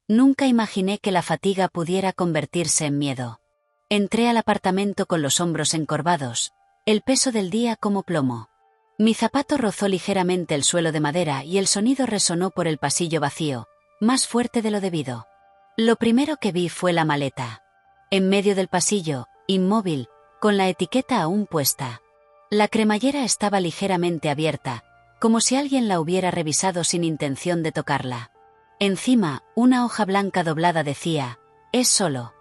Nunca imaginé que la fatiga pudiera convertirse en miedo. Entré al apartamento con los hombros encorvados, el peso del día como plomo. Mi zapato rozó ligeramente el suelo de madera y el sonido resonó por el pasillo vacío, más fuerte de lo debido. Lo primero que vi fue la maleta. En medio del pasillo, inmóvil, con la etiqueta aún puesta. La cremallera estaba ligeramente abierta, como si alguien la hubiera revisado sin intención de tocarla. Encima, una hoja blanca doblada decía, «Es solo».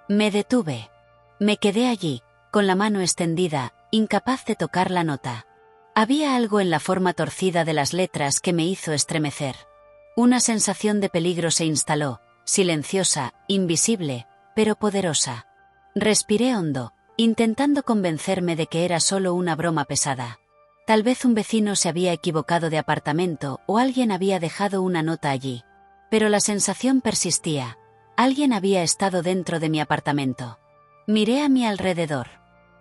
Me detuve. Me quedé allí, con la mano extendida, incapaz de tocar la nota. Había algo en la forma torcida de las letras que me hizo estremecer. Una sensación de peligro se instaló, silenciosa, invisible, pero poderosa. Respiré hondo, intentando convencerme de que era solo una broma pesada. Tal vez un vecino se había equivocado de apartamento o alguien había dejado una nota allí. Pero la sensación persistía. Alguien había estado dentro de mi apartamento. Miré a mi alrededor.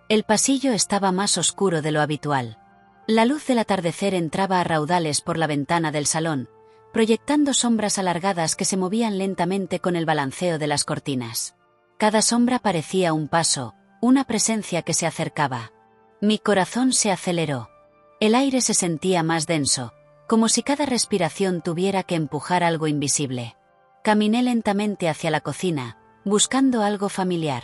El pasillo estaba más oscuro de lo habitual. La luz del atardecer entraba a raudales por la ventana del salón, proyectando sombras alargadas que se movían lentamente con el balanceo de las cortinas. Cada sombra parecía un paso, una presencia que se acercaba. Mi corazón se aceleró. El aire se sentía más denso, como si cada respiración tuviera que empujar algo invisible. Caminé lentamente hacia la cocina, buscando algo familiar.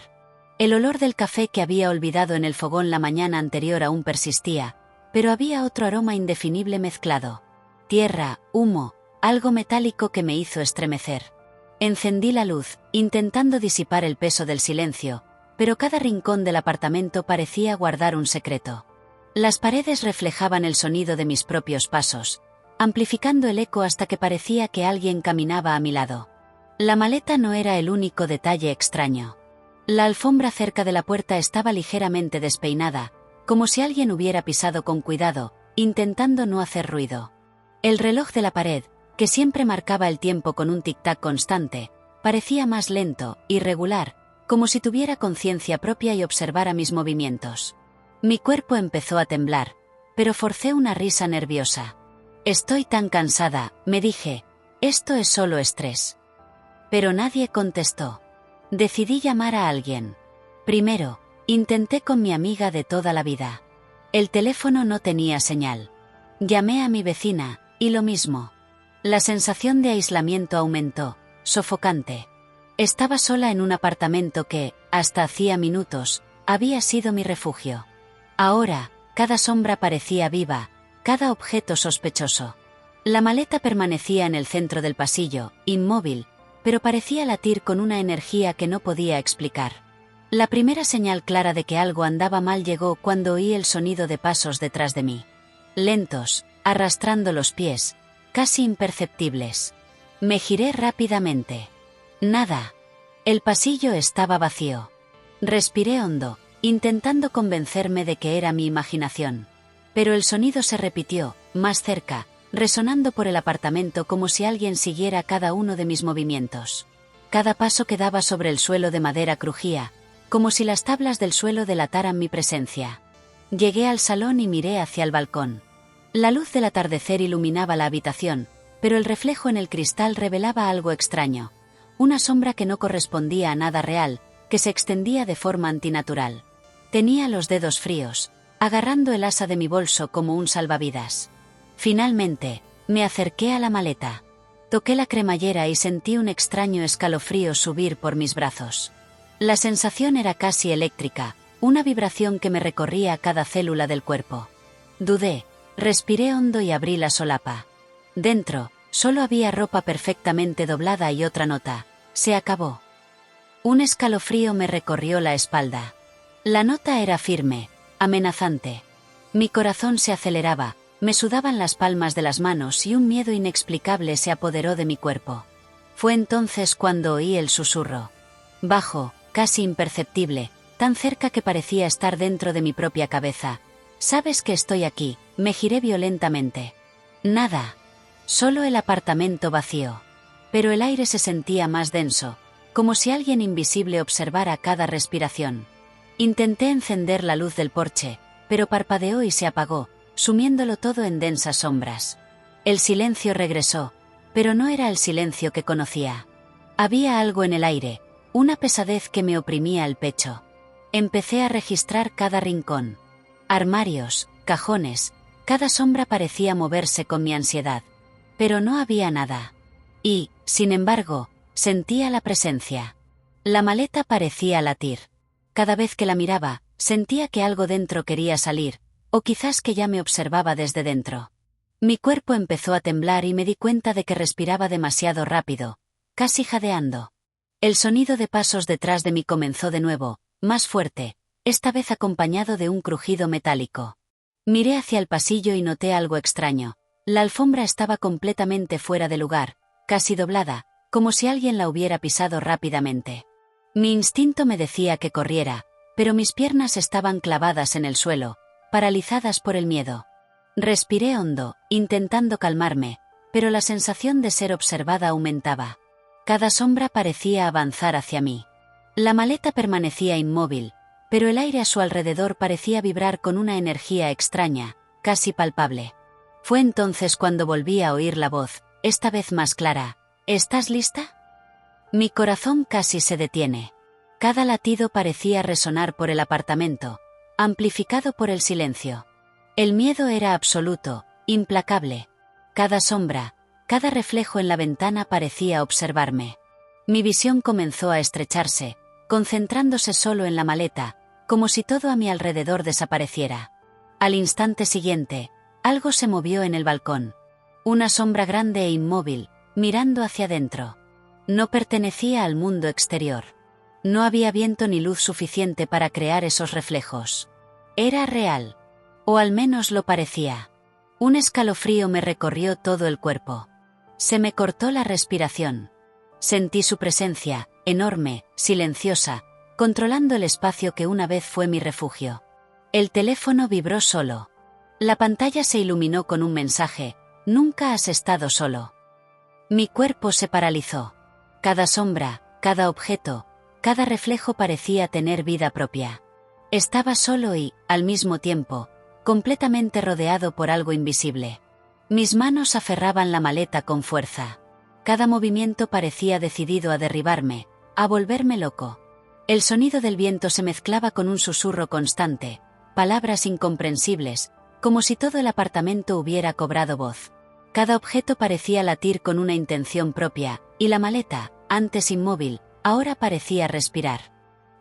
El olor del café que había olvidado en el fogón la mañana anterior aún persistía, pero había otro aroma indefinible mezclado. Tierra, humo, algo metálico que me hizo estremecer. Encendí la luz, intentando disipar el peso del silencio, pero cada rincón del apartamento parecía guardar un secreto. Las paredes reflejaban el sonido de mis propios pasos, amplificando el eco hasta que parecía que alguien caminaba a mi lado. La maleta no era el único detalle extraño. La alfombra cerca de la puerta estaba ligeramente despeinada, como si alguien hubiera pisado con cuidado, intentando no hacer ruido. El reloj de la pared, que siempre marcaba el tiempo con un tic-tac constante, parecía más lento, irregular, como si tuviera conciencia propia y observara mis movimientos. Mi cuerpo empezó a temblar, pero forcé una risa nerviosa. «Estoy tan cansada», me dije, «esto es solo estrés». Pero nadie contestó. Decidí llamar a alguien. Primero, intenté con mi amiga de toda la vida. El teléfono no tenía señal. Llamé a mi vecina, y lo mismo. La sensación de aislamiento aumentó, sofocante. Estaba sola en un apartamento que, hasta hacía minutos, había sido mi refugio. Ahora, cada sombra parecía viva, cada objeto sospechoso. La maleta permanecía en el centro del pasillo, inmóvil, pero parecía latir con una energía que no podía explicar. La primera señal clara de que algo andaba mal llegó cuando oí el sonido de pasos detrás de mí. Lentos, arrastrando los pies, casi imperceptibles. Me giré rápidamente. Nada. El pasillo estaba vacío. Respiré hondo, intentando convencerme de que era mi imaginación. Pero el sonido se repitió, más cerca, resonando por el apartamento como si alguien siguiera cada uno de mis movimientos. Cada paso que daba sobre el suelo de madera crujía, como si las tablas del suelo delataran mi presencia. Llegué al salón y miré hacia el balcón. La luz del atardecer iluminaba la habitación, pero el reflejo en el cristal revelaba algo extraño, una sombra que no correspondía a nada real, que se extendía de forma antinatural. Tenía los dedos fríos, agarrando el asa de mi bolso como un salvavidas. Finalmente, me acerqué a la maleta. Toqué la cremallera y sentí un extraño escalofrío subir por mis brazos. La sensación era casi eléctrica, una vibración que me recorría cada célula del cuerpo. Dudé, respiré hondo y abrí la solapa. Dentro, solo había ropa perfectamente doblada y otra nota: «Se acabó». Un escalofrío me recorrió la espalda. La nota era firme, amenazante. Mi corazón se aceleraba, me sudaban las palmas de las manos y un miedo inexplicable se apoderó de mi cuerpo. Fue entonces cuando oí el susurro. Bajo, casi imperceptible, tan cerca que parecía estar dentro de mi propia cabeza. «¿Sabes que estoy aquí?». Me giré violentamente. Nada. Solo el apartamento vacío. Pero el aire se sentía más denso, como si alguien invisible observara cada respiración. Intenté encender la luz del porche, pero parpadeó y se apagó, sumiéndolo todo en densas sombras. El silencio regresó, pero no era el silencio que conocía. Había algo en el aire, una pesadez que me oprimía el pecho. Empecé a registrar cada rincón. Armarios, cajones, cada sombra parecía moverse con mi ansiedad. Pero no había nada. Y, sin embargo, sentía la presencia. La maleta parecía latir. Cada vez que la miraba, sentía que algo dentro quería salir, o quizás que ya me observaba desde dentro. Mi cuerpo empezó a temblar y me di cuenta de que respiraba demasiado rápido, casi jadeando. El sonido de pasos detrás de mí comenzó de nuevo, más fuerte, esta vez acompañado de un crujido metálico. Miré hacia el pasillo y noté algo extraño. La alfombra estaba completamente fuera de lugar, casi doblada, como si alguien la hubiera pisado rápidamente. Mi instinto me decía que corriera, pero mis piernas estaban clavadas en el suelo, paralizadas por el miedo. Respiré hondo, intentando calmarme, pero la sensación de ser observada aumentaba. Cada sombra parecía avanzar hacia mí. La maleta permanecía inmóvil, pero el aire a su alrededor parecía vibrar con una energía extraña, casi palpable. Fue entonces cuando volví a oír la voz, esta vez más clara. ¿Estás lista? Mi corazón casi se detiene. Cada latido parecía resonar por el apartamento, amplificado por el silencio. El miedo era absoluto, implacable. Cada sombra, cada reflejo en la ventana parecía observarme. Mi visión comenzó a estrecharse, concentrándose solo en la maleta, como si todo a mi alrededor desapareciera. Al instante siguiente, algo se movió en el balcón. Una sombra grande e inmóvil, mirando hacia adentro. No pertenecía al mundo exterior. No había viento ni luz suficiente para crear esos reflejos. Era real. O al menos lo parecía. Un escalofrío me recorrió todo el cuerpo. Se me cortó la respiración. Sentí su presencia, enorme, silenciosa, controlando el espacio que una vez fue mi refugio. El teléfono vibró solo. La pantalla se iluminó con un mensaje: «Nunca has estado solo». Mi cuerpo se paralizó. Cada sombra, cada objeto, cada reflejo parecía tener vida propia. Estaba solo y, al mismo tiempo, completamente rodeado por algo invisible. Mis manos aferraban la maleta con fuerza. Cada movimiento parecía decidido a derribarme, a volverme loco. El sonido del viento se mezclaba con un susurro constante, palabras incomprensibles, como si todo el apartamento hubiera cobrado voz. Cada objeto parecía latir con una intención propia, y la maleta, antes inmóvil, ahora parecía respirar.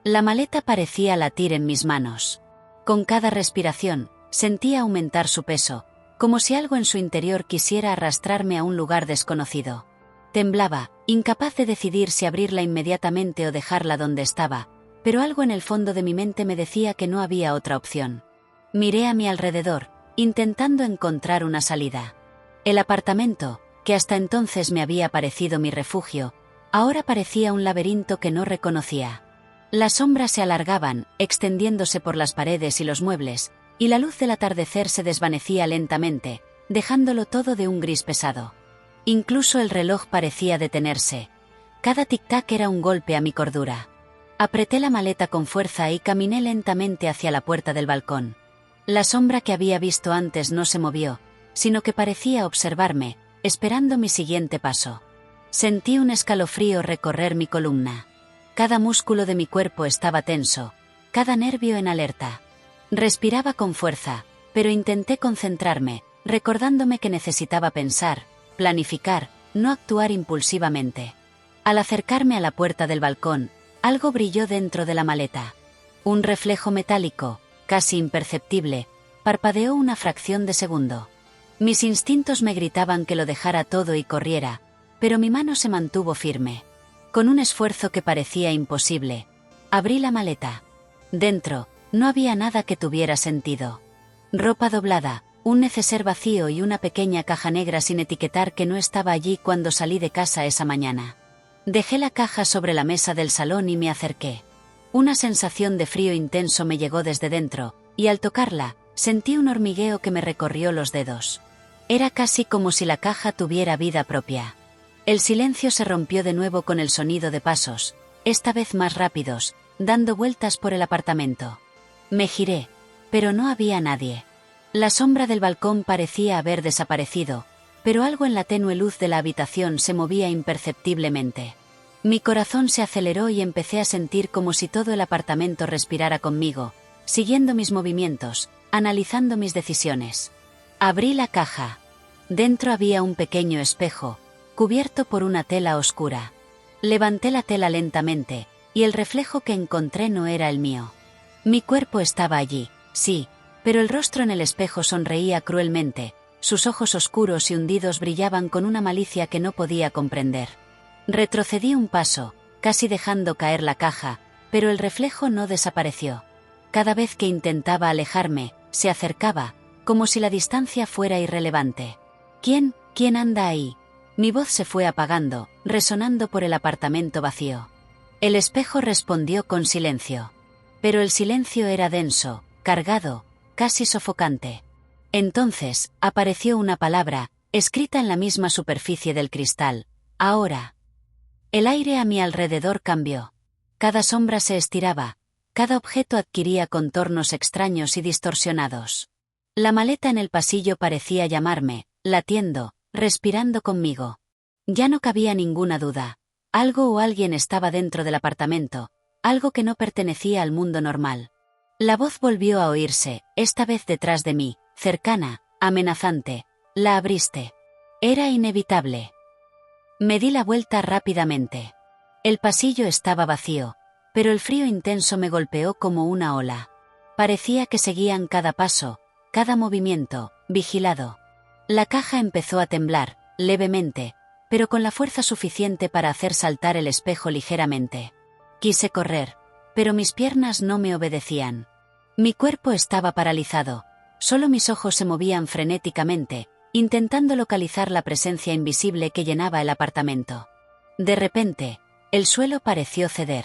La maleta parecía latir en mis manos. Con cada respiración, sentía aumentar su peso, como si algo en su interior quisiera arrastrarme a un lugar desconocido. Temblaba, incapaz de decidir si abrirla inmediatamente o dejarla donde estaba, pero algo en el fondo de mi mente me decía que no había otra opción. Miré a mi alrededor, intentando encontrar una salida. El apartamento, que hasta entonces me había parecido mi refugio, ahora parecía un laberinto que no reconocía. Las sombras se alargaban, extendiéndose por las paredes y los muebles, y la luz del atardecer se desvanecía lentamente, dejándolo todo de un gris pesado. Incluso el reloj parecía detenerse. Cada tic-tac era un golpe a mi cordura. Apreté la maleta con fuerza y caminé lentamente hacia la puerta del balcón. La sombra que había visto antes no se movió, sino que parecía observarme, esperando mi siguiente paso. Sentí un escalofrío recorrer mi columna. Cada músculo de mi cuerpo estaba tenso, cada nervio en alerta. Respiraba con fuerza, pero intenté concentrarme, recordándome que necesitaba pensar, planificar, no actuar impulsivamente. Al acercarme a la puerta del balcón, algo brilló dentro de la maleta. Un reflejo metálico, casi imperceptible, parpadeó una fracción de segundo. Mis instintos me gritaban que lo dejara todo y corriera, pero mi mano se mantuvo firme. Con un esfuerzo que parecía imposible, abrí la maleta. Dentro, no había nada que tuviera sentido. Ropa doblada, un neceser vacío y una pequeña caja negra sin etiquetar que no estaba allí cuando salí de casa esa mañana. Dejé la caja sobre la mesa del salón y me acerqué. Una sensación de frío intenso me llegó desde dentro, y al tocarla, sentí un hormigueo que me recorrió los dedos. Era casi como si la caja tuviera vida propia. El silencio se rompió de nuevo con el sonido de pasos, esta vez más rápidos, dando vueltas por el apartamento. Me giré, pero no había nadie. La sombra del balcón parecía haber desaparecido, pero algo en la tenue luz de la habitación se movía imperceptiblemente. Mi corazón se aceleró y empecé a sentir como si todo el apartamento respirara conmigo, siguiendo mis movimientos, analizando mis decisiones. Abrí la caja. Dentro había un pequeño espejo, cubierto por una tela oscura. Levanté la tela lentamente, y el reflejo que encontré no era el mío. Mi cuerpo estaba allí, sí, pero el rostro en el espejo sonreía cruelmente, sus ojos oscuros y hundidos brillaban con una malicia que no podía comprender. Retrocedí un paso, casi dejando caer la caja, pero el reflejo no desapareció. Cada vez que intentaba alejarme, se acercaba, como si la distancia fuera irrelevante. ¿Quién anda ahí? Mi voz se fue apagando, resonando por el apartamento vacío. El espejo respondió con silencio. Pero el silencio era denso, cargado, casi sofocante. Entonces, apareció una palabra, escrita en la misma superficie del cristal: ahora. El aire a mi alrededor cambió. Cada sombra se estiraba, cada objeto adquiría contornos extraños y distorsionados. La maleta en el pasillo parecía llamarme, latiendo, respirando conmigo. Ya no cabía ninguna duda. Algo o alguien estaba dentro del apartamento, algo que no pertenecía al mundo normal. La voz volvió a oírse, esta vez detrás de mí, cercana, amenazante. La abriste. Era inevitable. Me di la vuelta rápidamente. El pasillo estaba vacío, pero el frío intenso me golpeó como una ola. Parecía que seguían cada paso, cada movimiento, vigilado. La caja empezó a temblar, levemente, pero con la fuerza suficiente para hacer saltar el espejo ligeramente. Quise correr, pero mis piernas no me obedecían. Mi cuerpo estaba paralizado, solo mis ojos se movían frenéticamente, intentando localizar la presencia invisible que llenaba el apartamento. De repente, el suelo pareció ceder.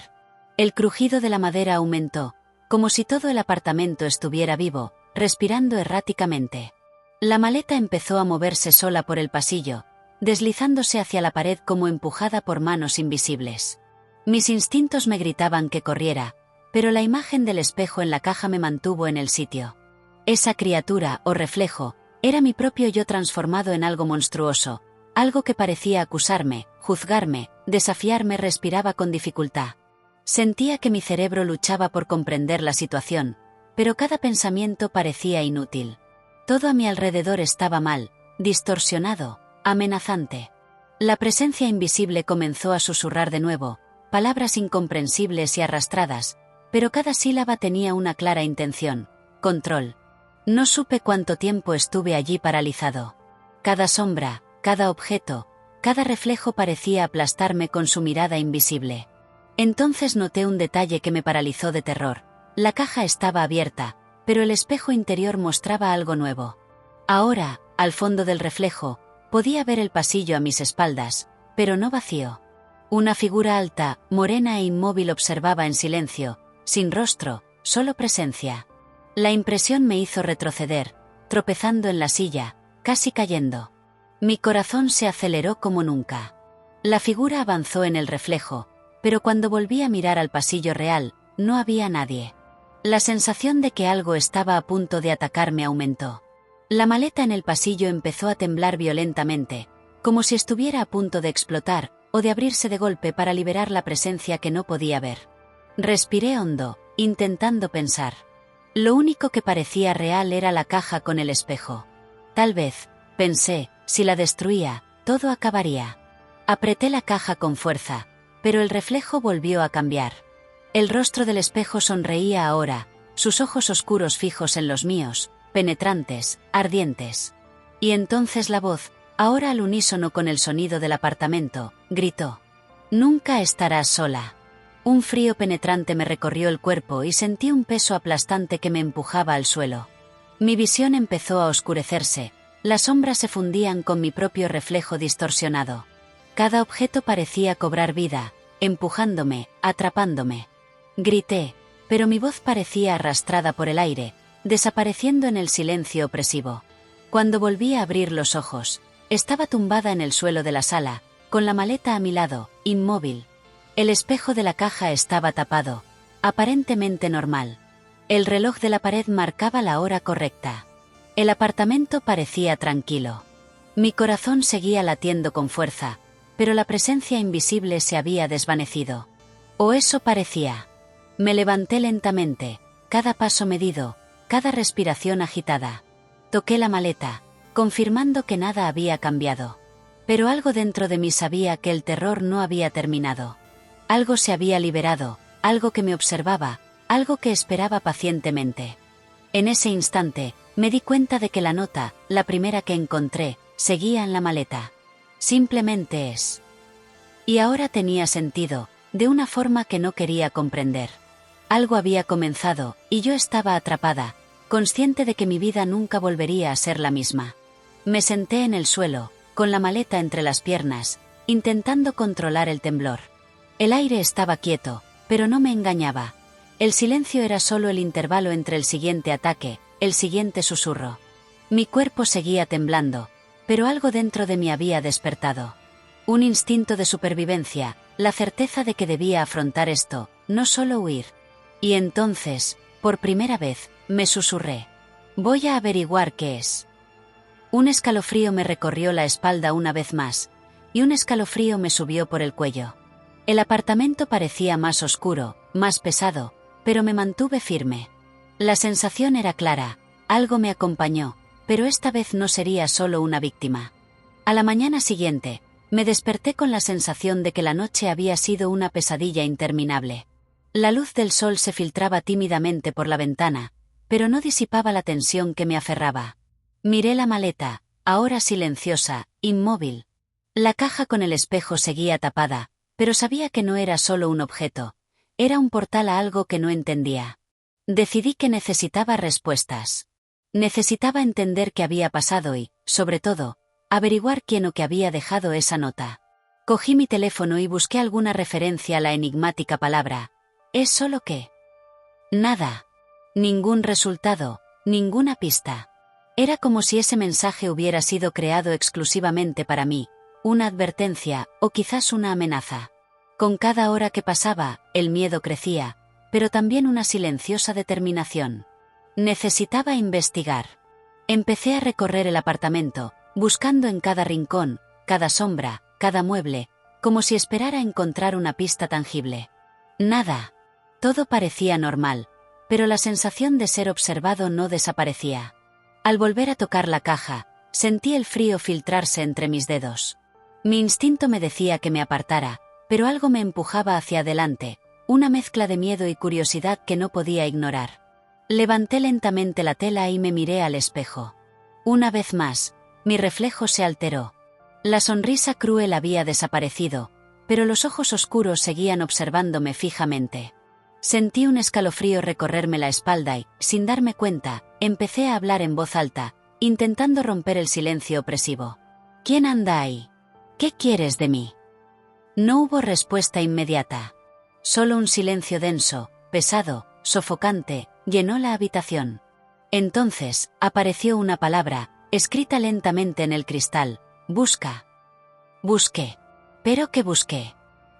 El crujido de la madera aumentó, como si todo el apartamento estuviera vivo, respirando erráticamente. La maleta empezó a moverse sola por el pasillo, deslizándose hacia la pared como empujada por manos invisibles. Mis instintos me gritaban que corriera, pero la imagen del espejo en la caja me mantuvo en el sitio. Esa criatura, o reflejo, era mi propio yo transformado en algo monstruoso, algo que parecía acusarme, juzgarme, desafiarme. Respiraba con dificultad. Sentía que mi cerebro luchaba por comprender la situación, pero cada pensamiento parecía inútil. Todo a mi alrededor estaba mal, distorsionado, amenazante. La presencia invisible comenzó a susurrar de nuevo, palabras incomprensibles y arrastradas, pero cada sílaba tenía una clara intención: control. No supe cuánto tiempo estuve allí paralizado. Cada sombra, cada objeto, cada reflejo parecía aplastarme con su mirada invisible. Entonces noté un detalle que me paralizó de terror. La caja estaba abierta, pero el espejo interior mostraba algo nuevo. Ahora, al fondo del reflejo, podía ver el pasillo a mis espaldas, pero no vacío. Una figura alta, morena e inmóvil observaba en silencio, sin rostro, solo presencia. La impresión me hizo retroceder, tropezando en la silla, casi cayendo. Mi corazón se aceleró como nunca. La figura avanzó en el reflejo, pero cuando volví a mirar al pasillo real, no había nadie. La sensación de que algo estaba a punto de atacarme aumentó. La maleta en el pasillo empezó a temblar violentamente, como si estuviera a punto de explotar, o de abrirse de golpe para liberar la presencia que no podía ver. Respiré hondo, intentando pensar. Lo único que parecía real era la caja con el espejo. Tal vez, pensé, si la destruía, todo acabaría. Apreté la caja con fuerza, pero el reflejo volvió a cambiar. El rostro del espejo sonreía ahora, sus ojos oscuros fijos en los míos, penetrantes, ardientes. Y entonces la voz, ahora al unísono con el sonido del apartamento, gritó: «Nunca estarás sola». Un frío penetrante me recorrió el cuerpo y sentí un peso aplastante que me empujaba al suelo. Mi visión empezó a oscurecerse, las sombras se fundían con mi propio reflejo distorsionado. Cada objeto parecía cobrar vida, empujándome, atrapándome. Grité, pero mi voz parecía arrastrada por el aire, desapareciendo en el silencio opresivo. Cuando volví a abrir los ojos, estaba tumbada en el suelo de la sala, con la maleta a mi lado, inmóvil. El espejo de la caja estaba tapado, aparentemente normal. El reloj de la pared marcaba la hora correcta. El apartamento parecía tranquilo. Mi corazón seguía latiendo con fuerza, pero la presencia invisible se había desvanecido. O eso parecía. Me levanté lentamente, cada paso medido, cada respiración agitada. Toqué la maleta, confirmando que nada había cambiado. Pero algo dentro de mí sabía que el terror no había terminado. Algo se había liberado, algo que me observaba, algo que esperaba pacientemente. En ese instante, me di cuenta de que la nota, la primera que encontré, seguía en la maleta. Simplemente es. Y ahora tenía sentido, de una forma que no quería comprender. Algo había comenzado, y yo estaba atrapada, consciente de que mi vida nunca volvería a ser la misma. Me senté en el suelo, con la maleta entre las piernas, intentando controlar el temblor. El aire estaba quieto, pero no me engañaba. El silencio era solo el intervalo entre el siguiente ataque, el siguiente susurro. Mi cuerpo seguía temblando, pero algo dentro de mí había despertado. Un instinto de supervivencia, la certeza de que debía afrontar esto, no solo huir. Y entonces, por primera vez, me susurré. Voy a averiguar qué es. Un escalofrío me recorrió la espalda una vez más, y un escalofrío me subió por el cuello. El apartamento parecía más oscuro, más pesado, pero me mantuve firme. La sensación era clara, algo me acompañó, pero esta vez no sería solo una víctima. A la mañana siguiente, me desperté con la sensación de que la noche había sido una pesadilla interminable. La luz del sol se filtraba tímidamente por la ventana, pero no disipaba la tensión que me aferraba. Miré la maleta, ahora silenciosa, inmóvil. La caja con el espejo seguía tapada, pero sabía que no era solo un objeto, era un portal a algo que no entendía. Decidí que necesitaba respuestas. Necesitaba entender qué había pasado y, sobre todo, averiguar quién o qué había dejado esa nota. Cogí mi teléfono y busqué alguna referencia a la enigmática palabra. ¿Es solo qué? Nada. Ningún resultado, ninguna pista. Era como si ese mensaje hubiera sido creado exclusivamente para mí, una advertencia, o quizás una amenaza. Con cada hora que pasaba, el miedo crecía, pero también una silenciosa determinación. Necesitaba investigar. Empecé a recorrer el apartamento, buscando en cada rincón, cada sombra, cada mueble, como si esperara encontrar una pista tangible. Nada. Todo parecía normal, pero la sensación de ser observado no desaparecía. Al volver a tocar la caja, sentí el frío filtrarse entre mis dedos. Mi instinto me decía que me apartara, pero algo me empujaba hacia adelante, una mezcla de miedo y curiosidad que no podía ignorar. Levanté lentamente la tela y me miré al espejo. Una vez más, mi reflejo se alteró. La sonrisa cruel había desaparecido, pero los ojos oscuros seguían observándome fijamente. Sentí un escalofrío recorrerme la espalda y, sin darme cuenta, empecé a hablar en voz alta, intentando romper el silencio opresivo. ¿Quién anda ahí? ¿Qué quieres de mí? No hubo respuesta inmediata. Solo un silencio denso, pesado, sofocante, llenó la habitación. Entonces, apareció una palabra, escrita lentamente en el cristal. Busca. Busqué. ¿Pero qué busqué?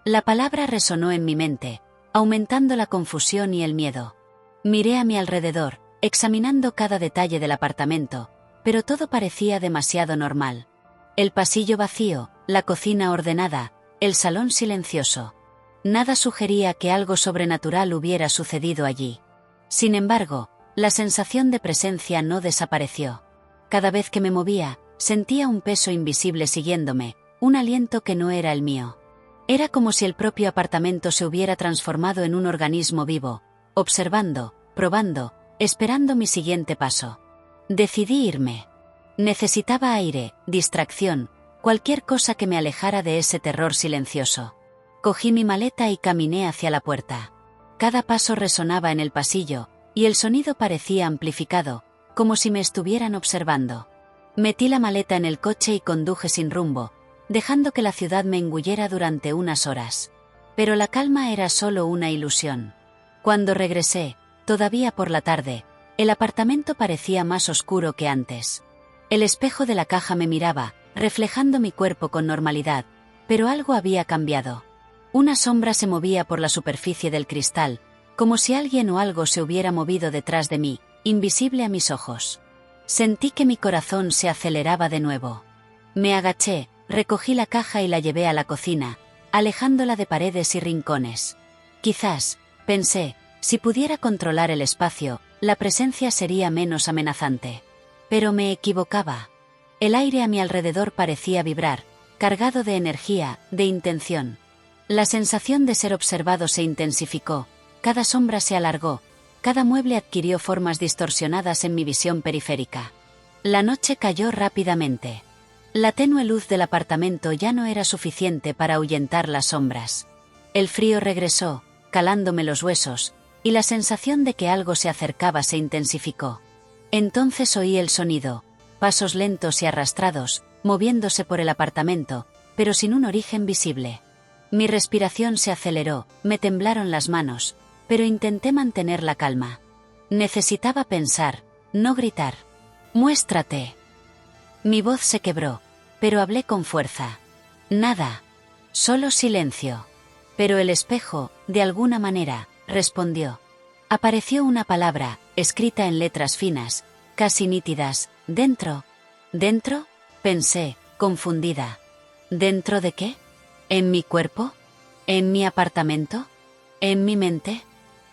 La palabra resonó en mi mente, aumentando la confusión y el miedo. Miré a mi alrededor, examinando cada detalle del apartamento, pero todo parecía demasiado normal. El pasillo vacío, la cocina ordenada, el salón silencioso. Nada sugería que algo sobrenatural hubiera sucedido allí. Sin embargo, la sensación de presencia no desapareció. Cada vez que me movía, sentía un peso invisible siguiéndome, un aliento que no era el mío. Era como si el propio apartamento se hubiera transformado en un organismo vivo, observando, probando, esperando mi siguiente paso. Decidí irme. Necesitaba aire, distracción, cualquier cosa que me alejara de ese terror silencioso. Cogí mi maleta y caminé hacia la puerta. Cada paso resonaba en el pasillo, y el sonido parecía amplificado, como si me estuvieran observando. Metí la maleta en el coche y conduje sin rumbo, dejando que la ciudad me engullera durante unas horas. Pero la calma era solo una ilusión. Cuando regresé, todavía por la tarde, el apartamento parecía más oscuro que antes. El espejo de la caja me miraba, reflejando mi cuerpo con normalidad, pero algo había cambiado. Una sombra se movía por la superficie del cristal, como si alguien o algo se hubiera movido detrás de mí, invisible a mis ojos. Sentí que mi corazón se aceleraba de nuevo. Me agaché, recogí la caja y la llevé a la cocina, alejándola de paredes y rincones. Quizás, pensé, si pudiera controlar el espacio, la presencia sería menos amenazante. Pero me equivocaba. El aire a mi alrededor parecía vibrar, cargado de energía, de intención. La sensación de ser observado se intensificó, cada sombra se alargó, cada mueble adquirió formas distorsionadas en mi visión periférica. La noche cayó rápidamente. La tenue luz del apartamento ya no era suficiente para ahuyentar las sombras. El frío regresó, calándome los huesos, y la sensación de que algo se acercaba se intensificó. Entonces oí el sonido, pasos lentos y arrastrados, moviéndose por el apartamento, pero sin un origen visible. Mi respiración se aceleró, me temblaron las manos, pero intenté mantener la calma. Necesitaba pensar, no gritar. «Muéstrate». Mi voz se quebró, pero hablé con fuerza. Nada. Solo silencio. Pero el espejo, de alguna manera, respondió. Apareció una palabra, escrita en letras finas, casi nítidas, «dentro». «¿Dentro?», pensé, confundida. ¿Dentro de qué? ¿En mi cuerpo? ¿En mi apartamento? ¿En mi mente?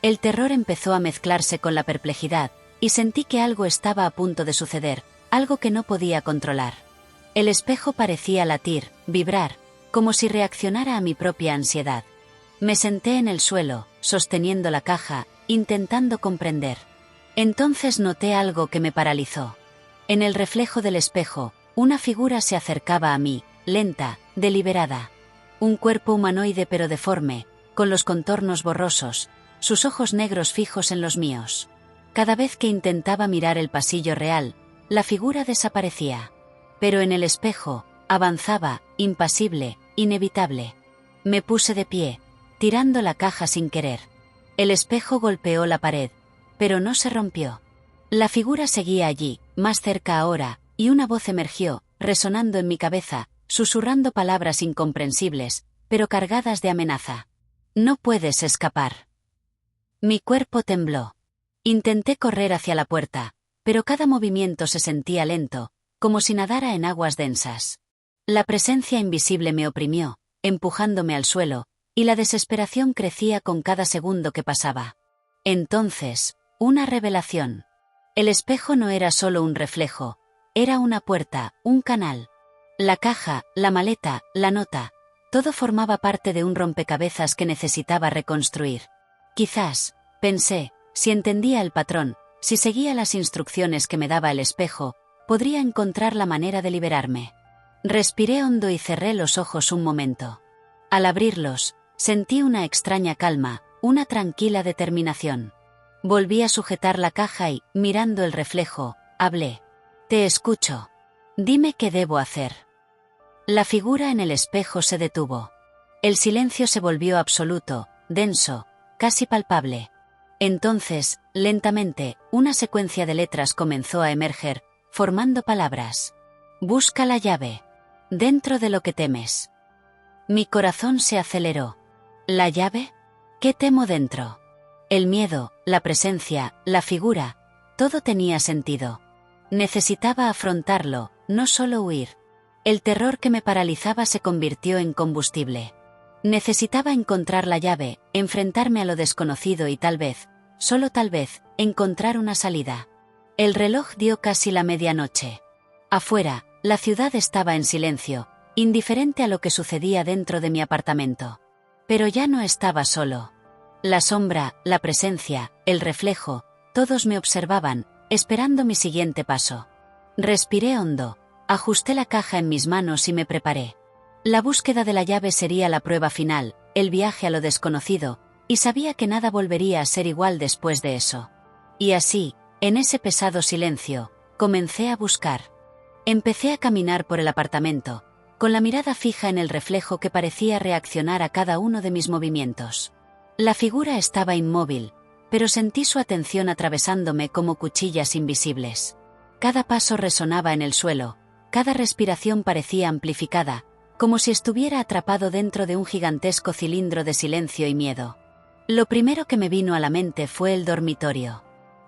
El terror empezó a mezclarse con la perplejidad, y sentí que algo estaba a punto de suceder, algo que no podía controlar. El espejo parecía latir, vibrar, como si reaccionara a mi propia ansiedad. Me senté en el suelo, sosteniendo la caja, intentando comprender. Entonces noté algo que me paralizó. En el reflejo del espejo, una figura se acercaba a mí, lenta, deliberada. Un cuerpo humanoide pero deforme, con los contornos borrosos, sus ojos negros fijos en los míos. Cada vez que intentaba mirar el pasillo real, la figura desaparecía. Pero en el espejo, avanzaba, impasible, inevitable. Me puse de pie, tirando la caja sin querer. El espejo golpeó la pared, pero no se rompió. La figura seguía allí, más cerca ahora, y una voz emergió, resonando en mi cabeza, susurrando palabras incomprensibles, pero cargadas de amenaza. «No puedes escapar». Mi cuerpo tembló. Intenté correr hacia la puerta, pero cada movimiento se sentía lento, como si nadara en aguas densas. La presencia invisible me oprimió, empujándome al suelo, y la desesperación crecía con cada segundo que pasaba. Entonces, una revelación. El espejo no era solo un reflejo, era una puerta, un canal. La caja, la maleta, la nota, todo formaba parte de un rompecabezas que necesitaba reconstruir. Quizás, pensé, si entendía el patrón, si seguía las instrucciones que me daba el espejo, podría encontrar la manera de liberarme. Respiré hondo y cerré los ojos un momento. Al abrirlos, sentí una extraña calma, una tranquila determinación. Volví a sujetar la caja y, mirando el reflejo, hablé. «Te escucho. Dime qué debo hacer». La figura en el espejo se detuvo. El silencio se volvió absoluto, denso, casi palpable. Entonces, lentamente, una secuencia de letras comenzó a emerger, formando palabras. «Busca la llave. Dentro de lo que temes». Mi corazón se aceleró. ¿La llave? ¿Qué temo dentro? El miedo, la presencia, la figura, todo tenía sentido. Necesitaba afrontarlo, no solo huir. El terror que me paralizaba se convirtió en combustible. Necesitaba encontrar la llave, enfrentarme a lo desconocido y tal vez, solo tal vez, encontrar una salida. El reloj dio casi la medianoche. Afuera, la ciudad estaba en silencio, indiferente a lo que sucedía dentro de mi apartamento. Pero ya no estaba solo. La sombra, la presencia, el reflejo, todos me observaban, esperando mi siguiente paso. Respiré hondo, ajusté la caja en mis manos y me preparé. La búsqueda de la llave sería la prueba final, el viaje a lo desconocido, y sabía que nada volvería a ser igual después de eso. Y así, en ese pesado silencio, comencé a buscar. Empecé a caminar por el apartamento, con la mirada fija en el reflejo que parecía reaccionar a cada uno de mis movimientos. La figura estaba inmóvil, pero sentí su atención atravesándome como cuchillas invisibles. Cada paso resonaba en el suelo, cada respiración parecía amplificada, como si estuviera atrapado dentro de un gigantesco cilindro de silencio y miedo. Lo primero que me vino a la mente fue el dormitorio.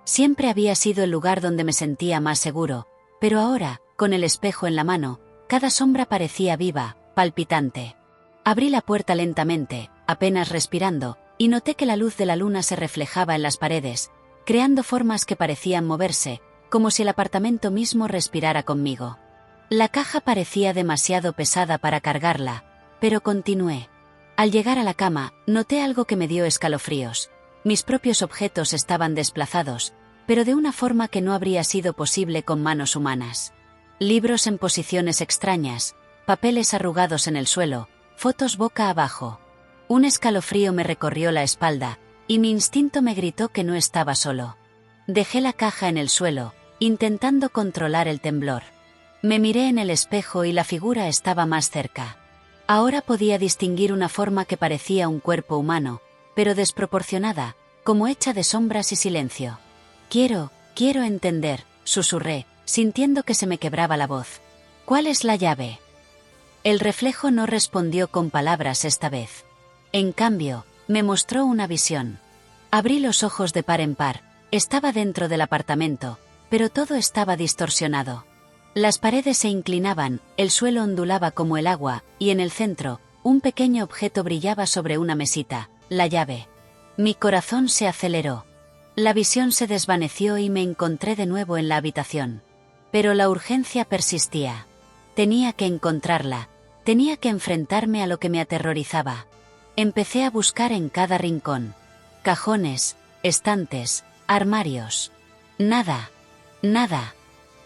Siempre había sido el lugar donde me sentía más seguro, pero ahora, con el espejo en la mano, Cada sombra parecía viva, palpitante. Abrí la puerta lentamente, apenas respirando, y noté que la luz de la luna se reflejaba en las paredes, creando formas que parecían moverse, como si el apartamento mismo respirara conmigo. La caja parecía demasiado pesada para cargarla, pero continué. Al llegar a la cama, noté algo que me dio escalofríos. Mis propios objetos estaban desplazados, pero de una forma que no habría sido posible con manos humanas. Libros en posiciones extrañas, papeles arrugados en el suelo, fotos boca abajo. Un escalofrío me recorrió la espalda, y mi instinto me gritó que no estaba solo. Dejé la caja en el suelo, intentando controlar el temblor. Me miré en el espejo y la figura estaba más cerca. Ahora podía distinguir una forma que parecía un cuerpo humano, pero desproporcionada, como hecha de sombras y silencio. Quiero entender, susurré, sintiendo que se me quebraba la voz. ¿Cuál es la llave? El reflejo no respondió con palabras esta vez. En cambio, me mostró una visión. Abrí los ojos de par en par, estaba dentro del apartamento, pero todo estaba distorsionado. Las paredes se inclinaban, el suelo ondulaba como el agua, y en el centro, un pequeño objeto brillaba sobre una mesita, la llave. Mi corazón se aceleró. La visión se desvaneció y me encontré de nuevo en la habitación. Pero la urgencia persistía. Tenía que encontrarla, tenía que enfrentarme a lo que me aterrorizaba. Empecé a buscar en cada rincón. Cajones, estantes, armarios. Nada.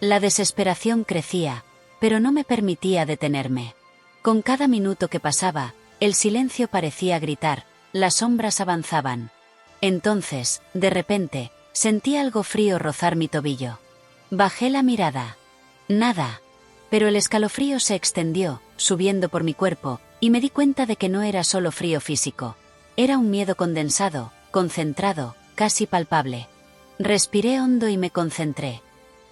La desesperación crecía, pero no me permitía detenerme. Con cada minuto que pasaba, el silencio parecía gritar, las sombras avanzaban. Entonces, de repente, sentí algo frío rozar mi tobillo. Bajé la mirada. Nada. Pero el escalofrío se extendió, subiendo por mi cuerpo, y me di cuenta de que no era solo frío físico. Era un miedo condensado, concentrado, casi palpable. Respiré hondo y me concentré.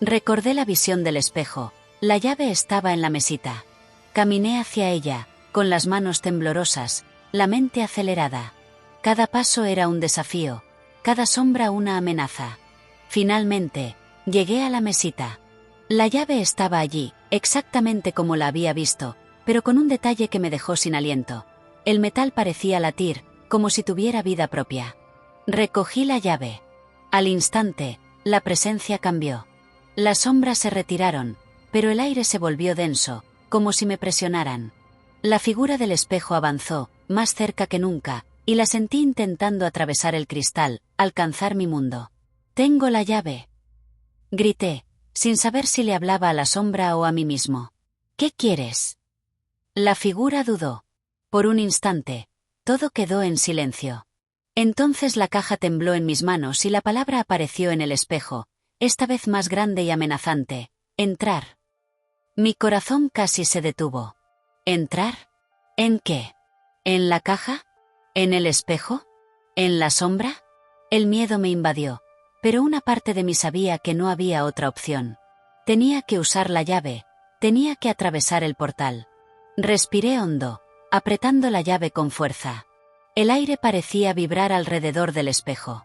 Recordé la visión del espejo. La llave estaba en la mesita. Caminé hacia ella, con las manos temblorosas, la mente acelerada. Cada paso era un desafío, cada sombra una amenaza. Finalmente, llegué a la mesita. La llave estaba allí, exactamente como la había visto, pero con un detalle que me dejó sin aliento. El metal parecía latir, como si tuviera vida propia. Recogí la llave. Al instante, la presencia cambió. Las sombras se retiraron, pero el aire se volvió denso, como si me presionaran. La figura del espejo avanzó, más cerca que nunca, y la sentí intentando atravesar el cristal, alcanzar mi mundo. «¡Tengo la llave!», grité, sin saber si le hablaba a la sombra o a mí mismo. «¿Qué quieres?». La figura dudó. Por un instante, todo quedó en silencio. Entonces la caja tembló en mis manos y la palabra apareció en el espejo, esta vez más grande y amenazante: «Entrar». Mi corazón casi se detuvo. ¿Entrar? ¿En qué? ¿En la caja? ¿En el espejo? ¿En la sombra? El miedo me invadió, pero una parte de mí sabía que no había otra opción. Tenía que usar la llave, tenía que atravesar el portal. Respiré hondo, apretando la llave con fuerza. El aire parecía vibrar alrededor del espejo.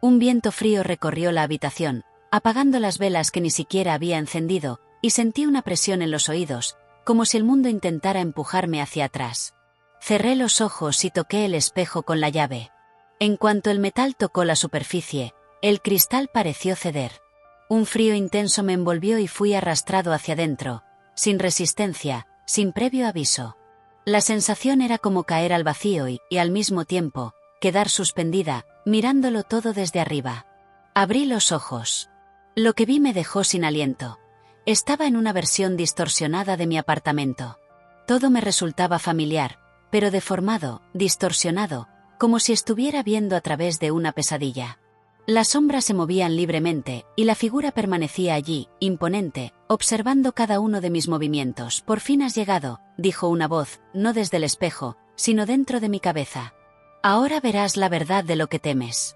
Un viento frío recorrió la habitación, apagando las velas que ni siquiera había encendido, y sentí una presión en los oídos, como si el mundo intentara empujarme hacia atrás. Cerré los ojos y toqué el espejo con la llave. En cuanto el metal tocó la superficie, el cristal pareció ceder. Un frío intenso me envolvió y fui arrastrado hacia adentro, sin resistencia, sin previo aviso. La sensación era como caer al vacío y al mismo tiempo, quedar suspendida, mirándolo todo desde arriba. Abrí los ojos. Lo que vi me dejó sin aliento. Estaba en una versión distorsionada de mi apartamento. Todo me resultaba familiar, pero deformado, distorsionado, como si estuviera viendo a través de una pesadilla. Las sombras se movían libremente, y la figura permanecía allí, imponente, observando cada uno de mis movimientos. «Por fin has llegado», dijo una voz, no desde el espejo, sino dentro de mi cabeza. «Ahora verás la verdad de lo que temes».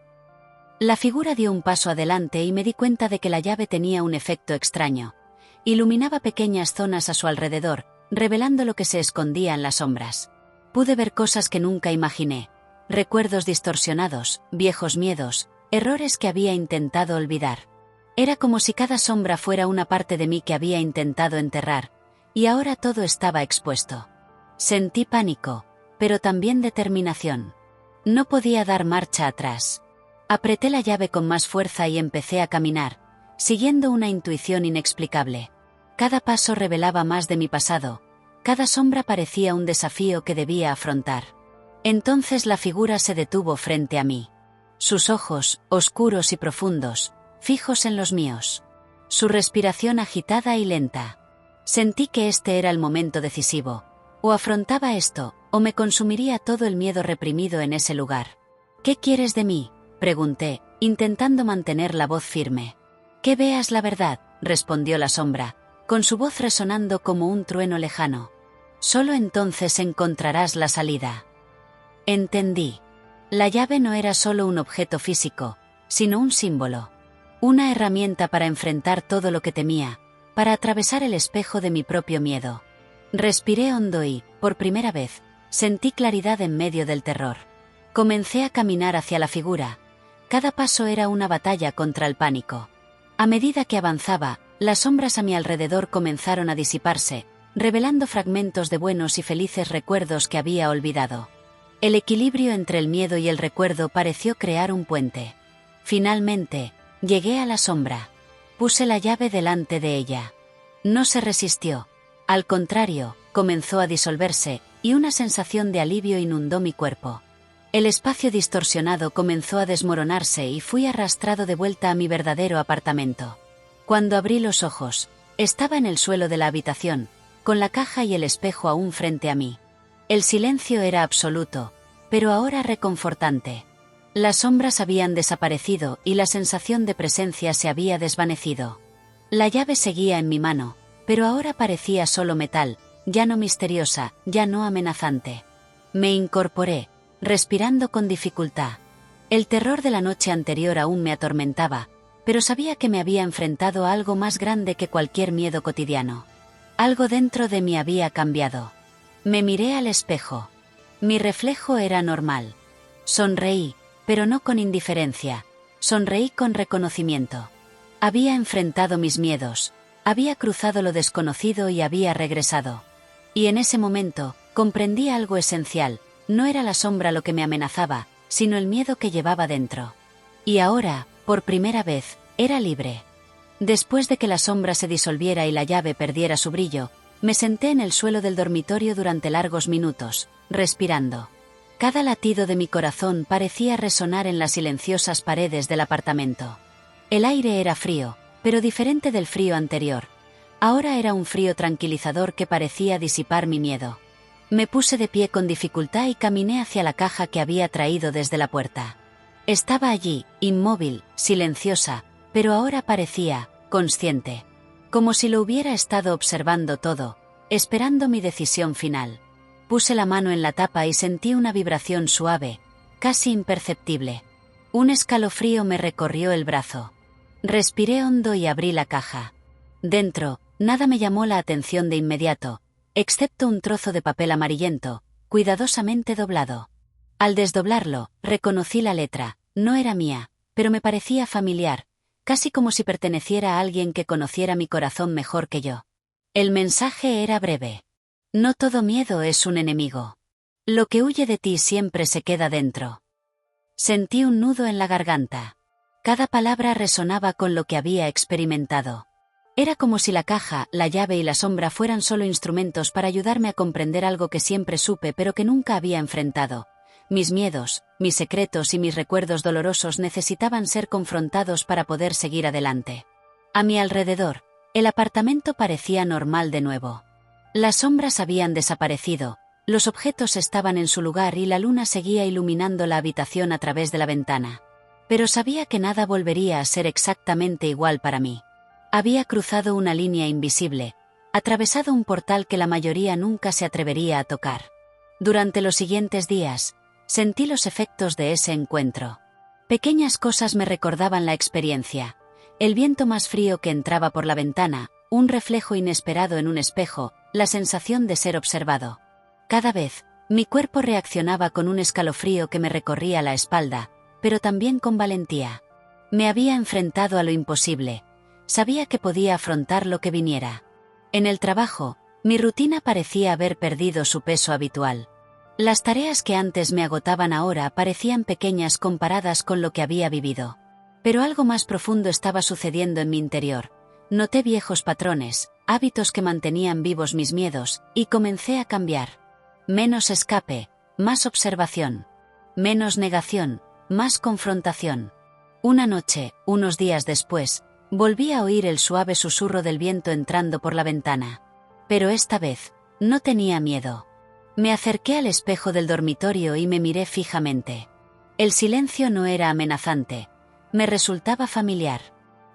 La figura dio un paso adelante y me di cuenta de que la llave tenía un efecto extraño. Iluminaba pequeñas zonas a su alrededor, revelando lo que se escondía en las sombras. Pude ver cosas que nunca imaginé. Recuerdos distorsionados, viejos miedos, errores que había intentado olvidar. Era como si cada sombra fuera una parte de mí que había intentado enterrar, Y ahora todo estaba expuesto. Sentí pánico, pero también determinación. No podía dar marcha atrás. Apreté la llave con más fuerza y empecé a caminar, siguiendo una intuición inexplicable. Cada paso revelaba más de mi pasado, cada sombra parecía un desafío que debía afrontar. Entonces la figura se detuvo frente a mí. Sus ojos, oscuros y profundos, fijos en los míos. Su respiración agitada y lenta. Sentí que este era el momento decisivo. O afrontaba esto, o me consumiría todo el miedo reprimido en ese lugar. «¿Qué quieres de mí?», pregunté, intentando mantener la voz firme. «Que veas la verdad», respondió la sombra, con su voz resonando como un trueno lejano. «Solo entonces encontrarás la salida». Entendí. La llave no era solo un objeto físico, sino un símbolo. Una herramienta para enfrentar todo lo que temía, para atravesar el espejo de mi propio miedo. Respiré hondo y, por primera vez, sentí claridad en medio del terror. Comencé a caminar hacia la figura. Cada paso era una batalla contra el pánico. A medida que avanzaba, las sombras a mi alrededor comenzaron a disiparse, revelando fragmentos de buenos y felices recuerdos que había olvidado. El equilibrio entre el miedo y el recuerdo pareció crear un puente. Finalmente, llegué a la sombra. Puse la llave delante de ella. No se resistió. Al contrario, comenzó a disolverse, y una sensación de alivio inundó mi cuerpo. El espacio distorsionado comenzó a desmoronarse y fui arrastrado de vuelta a mi verdadero apartamento. Cuando abrí los ojos, estaba en el suelo de la habitación, con la caja y el espejo aún frente a mí. El silencio era absoluto, pero ahora reconfortante. Las sombras habían desaparecido y la sensación de presencia se había desvanecido. La llave seguía en mi mano, pero ahora parecía solo metal, ya no misteriosa, ya no amenazante. Me incorporé, respirando con dificultad. El terror de la noche anterior aún me atormentaba, pero sabía que me había enfrentado a algo más grande que cualquier miedo cotidiano. Algo dentro de mí había cambiado. Me miré al espejo. Mi reflejo era normal. Sonreí, pero no con indiferencia. Sonreí con reconocimiento. Había enfrentado mis miedos. Había cruzado lo desconocido y había regresado. Y en ese momento, comprendí algo esencial. No era la sombra lo que me amenazaba, sino el miedo que llevaba dentro. Y ahora, por primera vez, era libre. Después de que la sombra se disolviera y la llave perdiera su brillo, me senté en el suelo del dormitorio durante largos minutos, respirando. Cada latido de mi corazón parecía resonar en las silenciosas paredes del apartamento. El aire era frío, pero diferente del frío anterior. Ahora era un frío tranquilizador que parecía disipar mi miedo. Me puse de pie con dificultad y caminé hacia la caja que había traído desde la puerta. Estaba allí, inmóvil, silenciosa, pero ahora parecía consciente. Como si lo hubiera estado observando todo, esperando mi decisión final. Puse la mano en la tapa y sentí una vibración suave, casi imperceptible. Un escalofrío me recorrió el brazo. Respiré hondo y abrí la caja. Dentro, nada me llamó la atención de inmediato, excepto un trozo de papel amarillento, cuidadosamente doblado. Al desdoblarlo, reconocí la letra. No era mía, pero me parecía familiar, casi como si perteneciera a alguien que conociera mi corazón mejor que yo. El mensaje era breve. No todo miedo es un enemigo. Lo que huye de ti siempre se queda dentro. Sentí un nudo en la garganta. Cada palabra resonaba con lo que había experimentado. Era como si la caja, la llave y la sombra fueran solo instrumentos para ayudarme a comprender algo que siempre supe pero que nunca había enfrentado. Mis miedos, mis secretos y mis recuerdos dolorosos necesitaban ser confrontados para poder seguir adelante. A mi alrededor, el apartamento parecía normal de nuevo. Las sombras habían desaparecido, los objetos estaban en su lugar y la luna seguía iluminando la habitación a través de la ventana. Pero sabía que nada volvería a ser exactamente igual para mí. Había cruzado una línea invisible, atravesado un portal que la mayoría nunca se atrevería a tocar. Durante los siguientes días, sentí los efectos de ese encuentro. Pequeñas cosas me recordaban la experiencia. El viento más frío que entraba por la ventana, un reflejo inesperado en un espejo, la sensación de ser observado. Cada vez, mi cuerpo reaccionaba con un escalofrío que me recorría la espalda, pero también con valentía. Me había enfrentado a lo imposible. Sabía que podía afrontar lo que viniera. En el trabajo, Mi rutina parecía haber perdido su peso habitual. Las tareas que antes me agotaban ahora parecían pequeñas comparadas con lo que había vivido. Pero algo más profundo estaba sucediendo en mi interior. Noté viejos patrones, hábitos que mantenían vivos mis miedos, y comencé a cambiar. Menos escape, más observación. Menos negación, más confrontación. Una noche, unos días después, volví a oír el suave susurro del viento entrando por la ventana. Pero esta vez, no tenía miedo. Me acerqué al espejo del dormitorio y me miré fijamente. El silencio no era amenazante. Me resultaba familiar.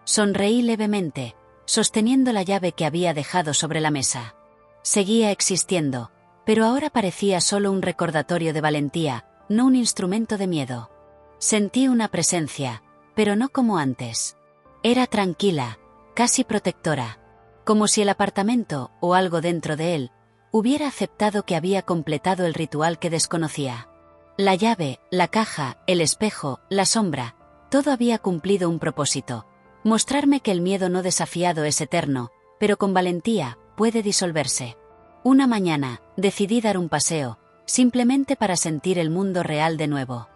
Sonreí levemente, sosteniendo la llave que había dejado sobre la mesa. Seguía existiendo, pero ahora parecía solo un recordatorio de valentía, no un instrumento de miedo. Sentí una presencia, pero no como antes. Era tranquila, casi protectora, como si el apartamento, o algo dentro de él, hubiera aceptado que había completado el ritual que desconocía. La llave, la caja, el espejo, la sombra, todo había cumplido un propósito: mostrarme que el miedo no desafiado es eterno, pero con valentía puede disolverse. Una mañana, decidí dar un paseo, simplemente para sentir el mundo real de nuevo.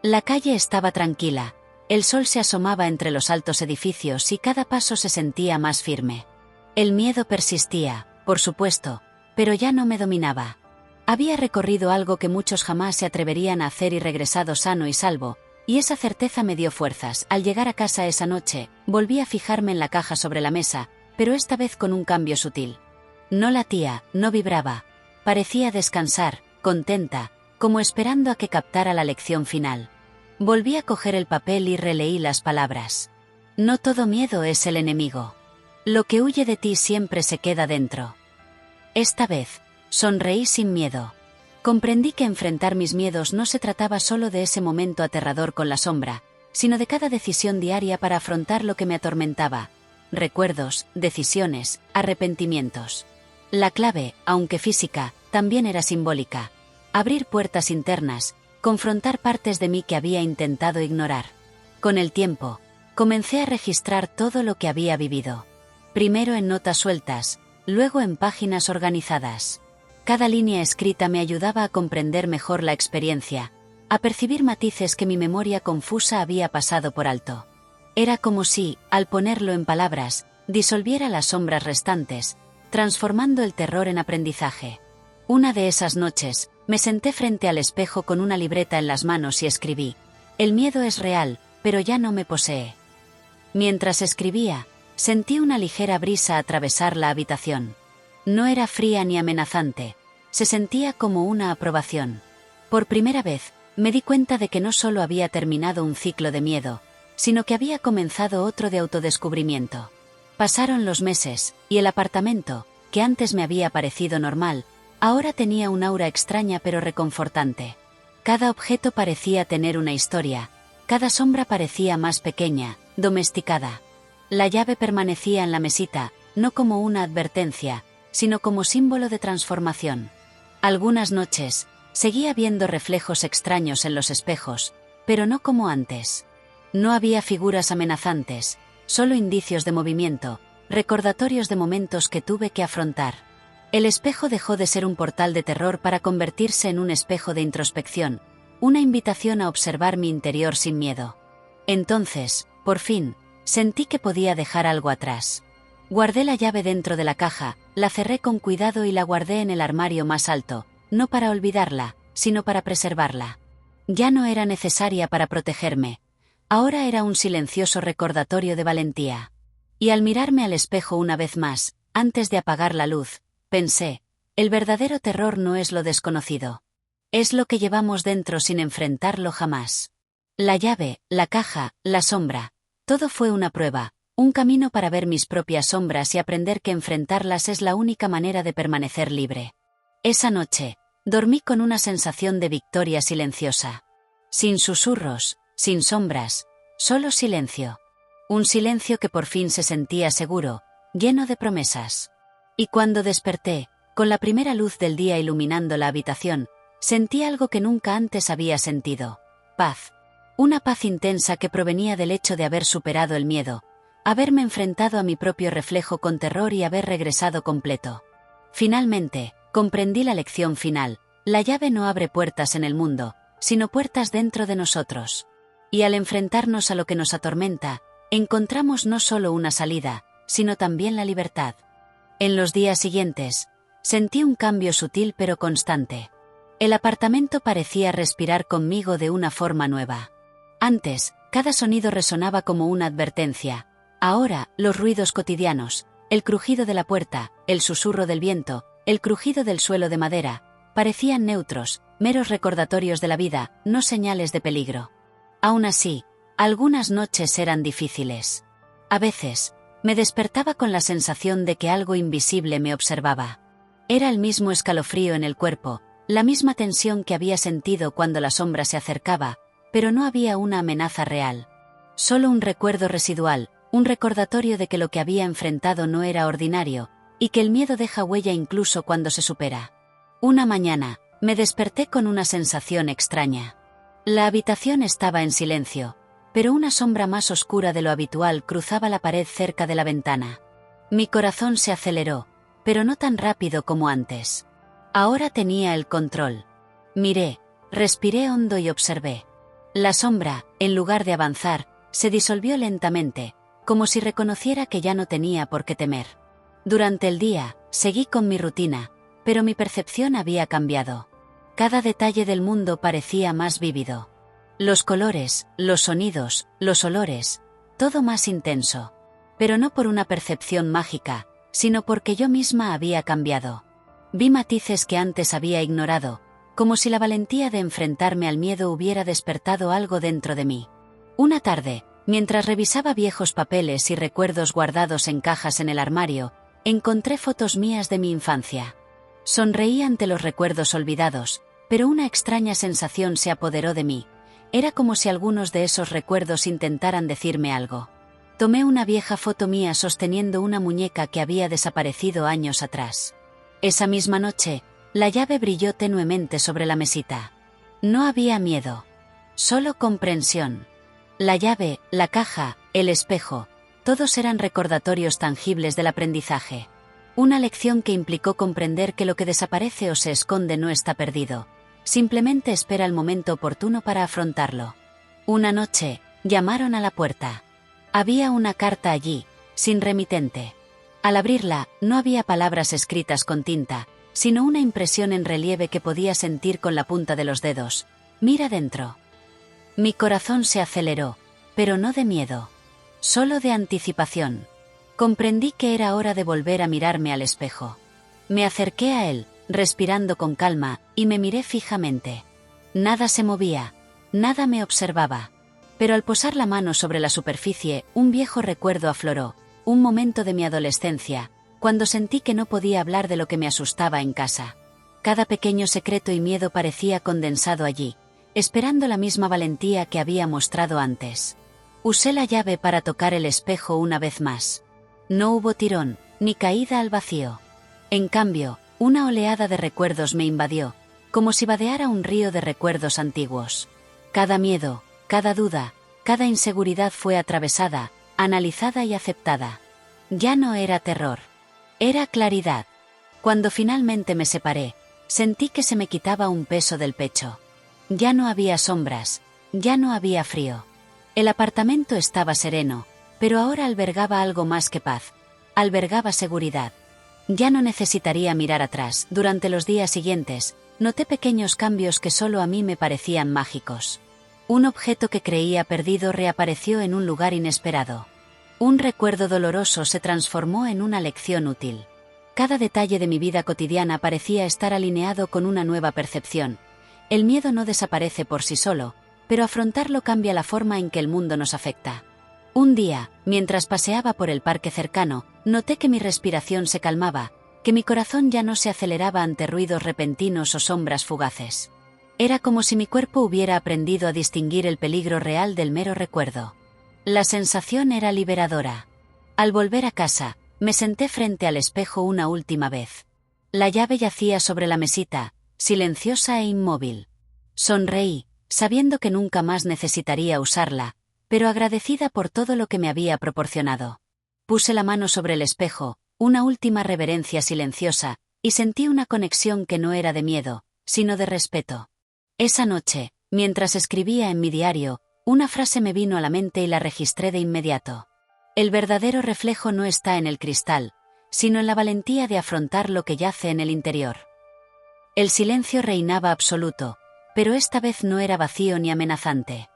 La calle estaba tranquila, el sol se asomaba entre los altos edificios y cada paso se sentía más firme. El miedo persistía, por supuesto, pero ya no me dominaba. Había recorrido algo que muchos jamás se atreverían a hacer y regresado sano y salvo, y esa certeza me dio fuerzas. Al llegar a casa esa noche, volví a fijarme en la caja sobre la mesa, pero esta vez con un cambio sutil. No latía, no vibraba. Parecía descansar, contenta, como esperando a que captara la lección final. Volví a coger el papel y releí las palabras. No todo miedo es el enemigo. Lo que huye de ti siempre se queda dentro. Esta vez, sonreí sin miedo. Comprendí que enfrentar mis miedos no se trataba solo de ese momento aterrador con la sombra, sino de cada decisión diaria para afrontar lo que me atormentaba. Recuerdos, decisiones, arrepentimientos. La clave, aunque física, también era simbólica. Abrir puertas internas, confrontar partes de mí que había intentado ignorar. Con el tiempo, comencé a registrar todo lo que había vivido. Primero en notas sueltas, luego en páginas organizadas. Cada línea escrita me ayudaba a comprender mejor la experiencia, a percibir matices que mi memoria confusa había pasado por alto. Era como si, al ponerlo en palabras, disolviera las sombras restantes, transformando el terror en aprendizaje. Una de esas noches, me senté frente al espejo con una libreta en las manos y escribí: el miedo es real, pero ya no me posee. Mientras escribía, sentí una ligera brisa atravesar la habitación. No era fría ni amenazante, se sentía como una aprobación. Por primera vez, me di cuenta de que no solo había terminado un ciclo de miedo, sino que había comenzado otro de autodescubrimiento. Pasaron los meses, y el apartamento, que antes me había parecido normal, ahora tenía un aura extraña pero reconfortante. Cada objeto parecía tener una historia, cada sombra parecía más pequeña, domesticada. La llave permanecía en la mesita, no como una advertencia, sino como símbolo de transformación. Algunas noches, seguía viendo reflejos extraños en los espejos, pero no como antes. No había figuras amenazantes, solo indicios de movimiento, recordatorios de momentos que tuve que afrontar. El espejo dejó de ser un portal de terror para convertirse en un espejo de introspección, una invitación a observar mi interior sin miedo. Entonces, por fin, sentí que podía dejar algo atrás. Guardé la llave dentro de la caja, la cerré con cuidado y la guardé en el armario más alto, no para olvidarla, sino para preservarla. Ya no era necesaria para protegerme. Ahora era un silencioso recordatorio de valentía. Y al mirarme al espejo una vez más, antes de apagar la luz, pensé: el verdadero terror no es lo desconocido. Es lo que llevamos dentro sin enfrentarlo jamás. La llave, la caja, la sombra. Todo fue una prueba, un camino para ver mis propias sombras y aprender que enfrentarlas es la única manera de permanecer libre. Esa noche, dormí con una sensación de victoria silenciosa. Sin susurros, sin sombras, solo silencio. Un silencio que por fin se sentía seguro, lleno de promesas. Y cuando desperté, con la primera luz del día iluminando la habitación, sentí algo que nunca antes había sentido: paz. Una paz intensa que provenía del hecho de haber superado el miedo, haberme enfrentado a mi propio reflejo con terror y haber regresado completo. Finalmente, comprendí la lección final: la llave no abre puertas en el mundo, sino puertas dentro de nosotros. Y al enfrentarnos a lo que nos atormenta, encontramos no solo una salida, sino también la libertad. En los días siguientes, sentí un cambio sutil pero constante. El apartamento parecía respirar conmigo de una forma nueva. Antes, cada sonido resonaba como una advertencia. Ahora, los ruidos cotidianos, el crujido de la puerta, el susurro del viento, el crujido del suelo de madera, parecían neutros, meros recordatorios de la vida, no señales de peligro. Aún así, algunas noches eran difíciles. A veces, me despertaba con la sensación de que algo invisible me observaba. Era el mismo escalofrío en el cuerpo, la misma tensión que había sentido cuando la sombra se acercaba, pero no había una amenaza real. Solo un recuerdo residual, un recordatorio de que lo que había enfrentado no era ordinario, y que el miedo deja huella incluso cuando se supera. Una mañana, me desperté con una sensación extraña. La habitación estaba en silencio, pero una sombra más oscura de lo habitual cruzaba la pared cerca de la ventana. Mi corazón se aceleró, pero no tan rápido como antes. Ahora tenía el control. Miré, respiré hondo y observé. La sombra, en lugar de avanzar, se disolvió lentamente, como si reconociera que ya no tenía por qué temer. Durante el día, seguí con mi rutina, pero mi percepción había cambiado. Cada detalle del mundo parecía más vívido. Los colores, los sonidos, los olores, todo más intenso. Pero no por una percepción mágica, sino porque yo misma había cambiado. Vi matices que antes había ignorado, como si la valentía de enfrentarme al miedo hubiera despertado algo dentro de mí. Una tarde, mientras revisaba viejos papeles y recuerdos guardados en cajas en el armario, encontré fotos mías de mi infancia. Sonreí ante los recuerdos olvidados, pero una extraña sensación se apoderó de mí. Era como si algunos de esos recuerdos intentaran decirme algo. Tomé una vieja foto mía sosteniendo una muñeca que había desaparecido años atrás. Esa misma noche, la llave brilló tenuemente sobre la mesita. No había miedo, solo comprensión. La llave, la caja, el espejo, todos eran recordatorios tangibles del aprendizaje. Una lección que implicó comprender que lo que desaparece o se esconde no está perdido. Simplemente espera el momento oportuno para afrontarlo. Una noche, llamaron a la puerta. Había una carta allí, sin remitente. Al abrirla, no había palabras escritas con tinta, sino una impresión en relieve que podía sentir con la punta de los dedos. Mira dentro. Mi corazón se aceleró, pero no de miedo, solo de anticipación. Comprendí que era hora de volver a mirarme al espejo. Me acerqué a él, respirando con calma, y me miré fijamente. Nada se movía, nada me observaba. Pero al posar la mano sobre la superficie, un viejo recuerdo afloró, un momento de mi adolescencia, cuando sentí que no podía hablar de lo que me asustaba en casa. Cada pequeño secreto y miedo parecía condensado allí, esperando la misma valentía que había mostrado antes. Usé la llave para tocar el espejo una vez más. No hubo tirón, ni caída al vacío. En cambio, una oleada de recuerdos me invadió, como si vadeara un río de recuerdos antiguos. Cada miedo, cada duda, cada inseguridad fue atravesada, analizada y aceptada. Ya no era terror. Era claridad. Cuando finalmente me separé, sentí que se me quitaba un peso del pecho. Ya no había sombras, ya no había frío. El apartamento estaba sereno, pero ahora albergaba algo más que paz. Albergaba seguridad. Ya no necesitaría mirar atrás. Durante los días siguientes, noté pequeños cambios que solo a mí me parecían mágicos. Un objeto que creía perdido reapareció en un lugar inesperado. Un recuerdo doloroso se transformó en una lección útil. Cada detalle de mi vida cotidiana parecía estar alineado con una nueva percepción. El miedo no desaparece por sí solo, pero afrontarlo cambia la forma en que el mundo nos afecta. Un día, mientras paseaba por el parque cercano, noté que mi respiración se calmaba, que mi corazón ya no se aceleraba ante ruidos repentinos o sombras fugaces. Era como si mi cuerpo hubiera aprendido a distinguir el peligro real del mero recuerdo. La sensación era liberadora. Al volver a casa, me senté frente al espejo una última vez. La llave yacía sobre la mesita, silenciosa e inmóvil. Sonreí, sabiendo que nunca más necesitaría usarla, pero agradecida por todo lo que me había proporcionado. Puse la mano sobre el espejo, una última reverencia silenciosa, y sentí una conexión que no era de miedo, sino de respeto. Esa noche, mientras escribía en mi diario, una frase me vino a la mente y la registré de inmediato. El verdadero reflejo no está en el cristal, sino en la valentía de afrontar lo que yace en el interior. El silencio reinaba absoluto, pero esta vez no era vacío ni amenazante.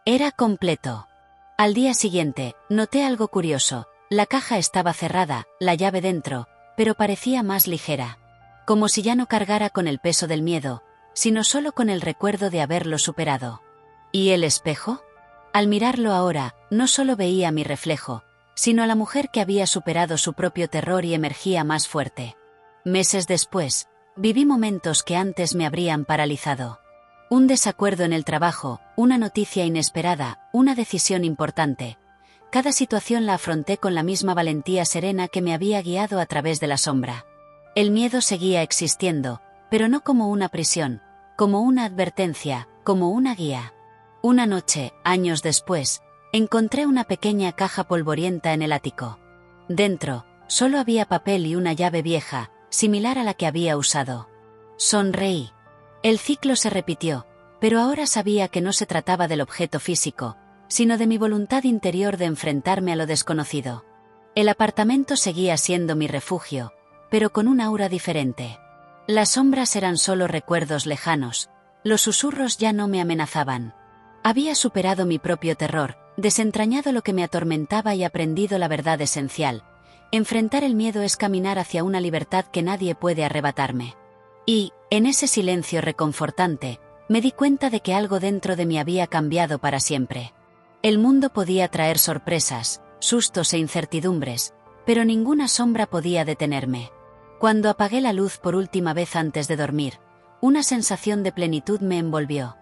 Era completo. Al día siguiente, noté algo curioso. La caja estaba cerrada, la llave dentro, pero parecía más ligera. Como si ya no cargara con el peso del miedo, sino solo con el recuerdo de haberlo superado. ¿Y el espejo? Al mirarlo ahora, no solo veía mi reflejo, sino a la mujer que había superado su propio terror y emergía más fuerte. Meses después, viví momentos que antes me habrían paralizado. Un desacuerdo en el trabajo, una noticia inesperada, una decisión importante. Cada situación la afronté con la misma valentía serena que me había guiado a través de la sombra. El miedo seguía existiendo, pero no como una prisión, como una advertencia, como una guía. Una noche, años después, encontré una pequeña caja polvorienta en el ático. Dentro, solo había papel y una llave vieja, similar a la que había usado. Sonreí. El ciclo se repitió, pero ahora sabía que no se trataba del objeto físico, sino de mi voluntad interior de enfrentarme a lo desconocido. El apartamento seguía siendo mi refugio, pero con un aura diferente. Las sombras eran solo recuerdos lejanos, los susurros ya no me amenazaban. Había superado mi propio terror, desentrañado lo que me atormentaba y aprendido la verdad esencial. Enfrentar el miedo es caminar hacia una libertad que nadie puede arrebatarme. Y, en ese silencio reconfortante, me di cuenta de que algo dentro de mí había cambiado para siempre. El mundo podía traer sorpresas, sustos e incertidumbres, pero ninguna sombra podía detenerme. Cuando apagué la luz por última vez antes de dormir, una sensación de plenitud me envolvió.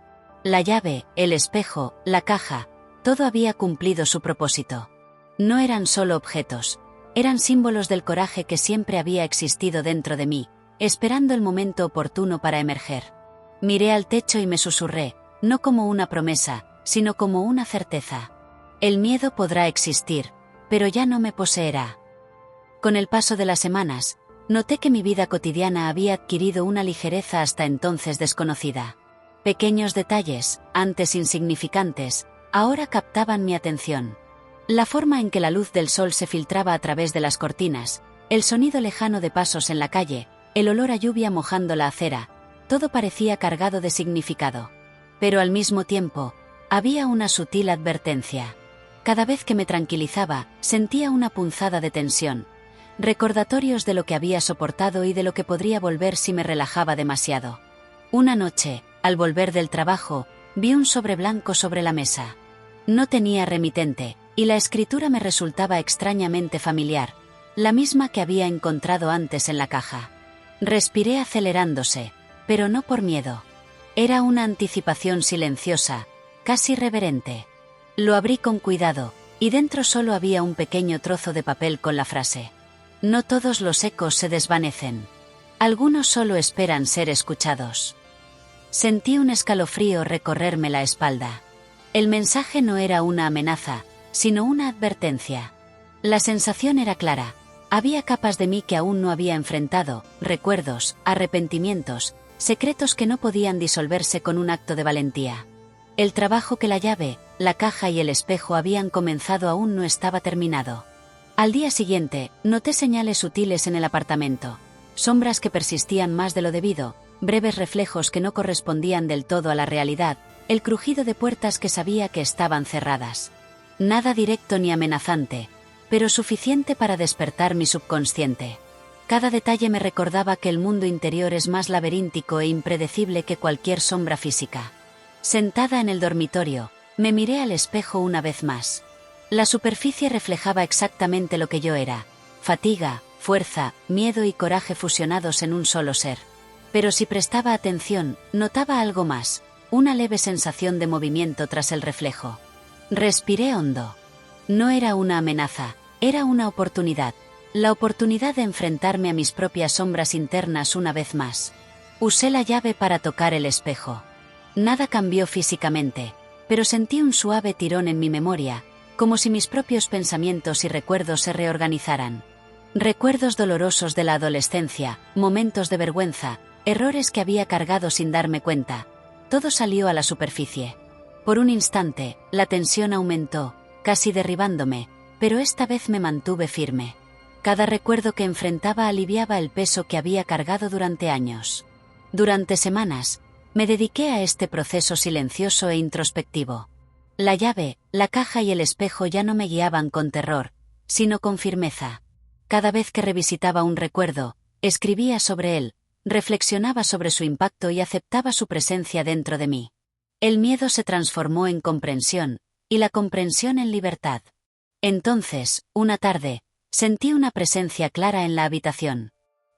La llave, el espejo, la caja, todo había cumplido su propósito. No eran solo objetos, eran símbolos del coraje que siempre había existido dentro de mí, esperando el momento oportuno para emerger. Miré al techo y me susurré, no como una promesa, sino como una certeza. El miedo podrá existir, pero ya no me poseerá. Con el paso de las semanas, noté que mi vida cotidiana había adquirido una ligereza hasta entonces desconocida. Pequeños detalles, antes insignificantes, ahora captaban mi atención. La forma en que la luz del sol se filtraba a través de las cortinas, el sonido lejano de pasos en la calle, el olor a lluvia mojando la acera, todo parecía cargado de significado. Pero al mismo tiempo, había una sutil advertencia. Cada vez que me tranquilizaba, sentía una punzada de tensión, recordatorios de lo que había soportado y de lo que podría volver si me relajaba demasiado. Una noche, al volver del trabajo, vi un sobre blanco sobre la mesa. No tenía remitente, y la escritura me resultaba extrañamente familiar, la misma que había encontrado antes en la caja. Respiré acelerándose, pero no por miedo. Era una anticipación silenciosa, casi reverente. Lo abrí con cuidado, y dentro solo había un pequeño trozo de papel con la frase: no todos los ecos se desvanecen. Algunos solo esperan ser escuchados. Sentí un escalofrío recorrerme la espalda. El mensaje no era una amenaza, sino una advertencia. La sensación era clara. Había capas de mí que aún no había enfrentado, recuerdos, arrepentimientos, secretos que no podían disolverse con un acto de valentía. El trabajo que la llave, la caja y el espejo habían comenzado aún no estaba terminado. Al día siguiente, noté señales sutiles en el apartamento. Sombras que persistían más de lo debido, breves reflejos que no correspondían del todo a la realidad, el crujido de puertas que sabía que estaban cerradas. Nada directo ni amenazante, pero suficiente para despertar mi subconsciente. Cada detalle me recordaba que el mundo interior es más laberíntico e impredecible que cualquier sombra física. Sentada en el dormitorio, me miré al espejo una vez más. La superficie reflejaba exactamente lo que yo era: fatiga, fuerza, miedo y coraje fusionados en un solo ser. Pero si prestaba atención, notaba algo más, una leve sensación de movimiento tras el reflejo. Respiré hondo. No era una amenaza, era una oportunidad. La oportunidad de enfrentarme a mis propias sombras internas una vez más. Usé la llave para tocar el espejo. Nada cambió físicamente, pero sentí un suave tirón en mi memoria, como si mis propios pensamientos y recuerdos se reorganizaran. Recuerdos dolorosos de la adolescencia, momentos de vergüenza, errores que había cargado sin darme cuenta. Todo salió a la superficie. Por un instante, la tensión aumentó, casi derribándome, pero esta vez me mantuve firme. Cada recuerdo que enfrentaba aliviaba el peso que había cargado durante años. Durante semanas, me dediqué a este proceso silencioso e introspectivo. La llave, la caja y el espejo ya no me guiaban con terror, sino con firmeza. Cada vez que revisitaba un recuerdo, escribía sobre él, reflexionaba sobre su impacto y aceptaba su presencia dentro de mí. El miedo se transformó en comprensión, y la comprensión en libertad. Entonces, una tarde, sentí una presencia clara en la habitación.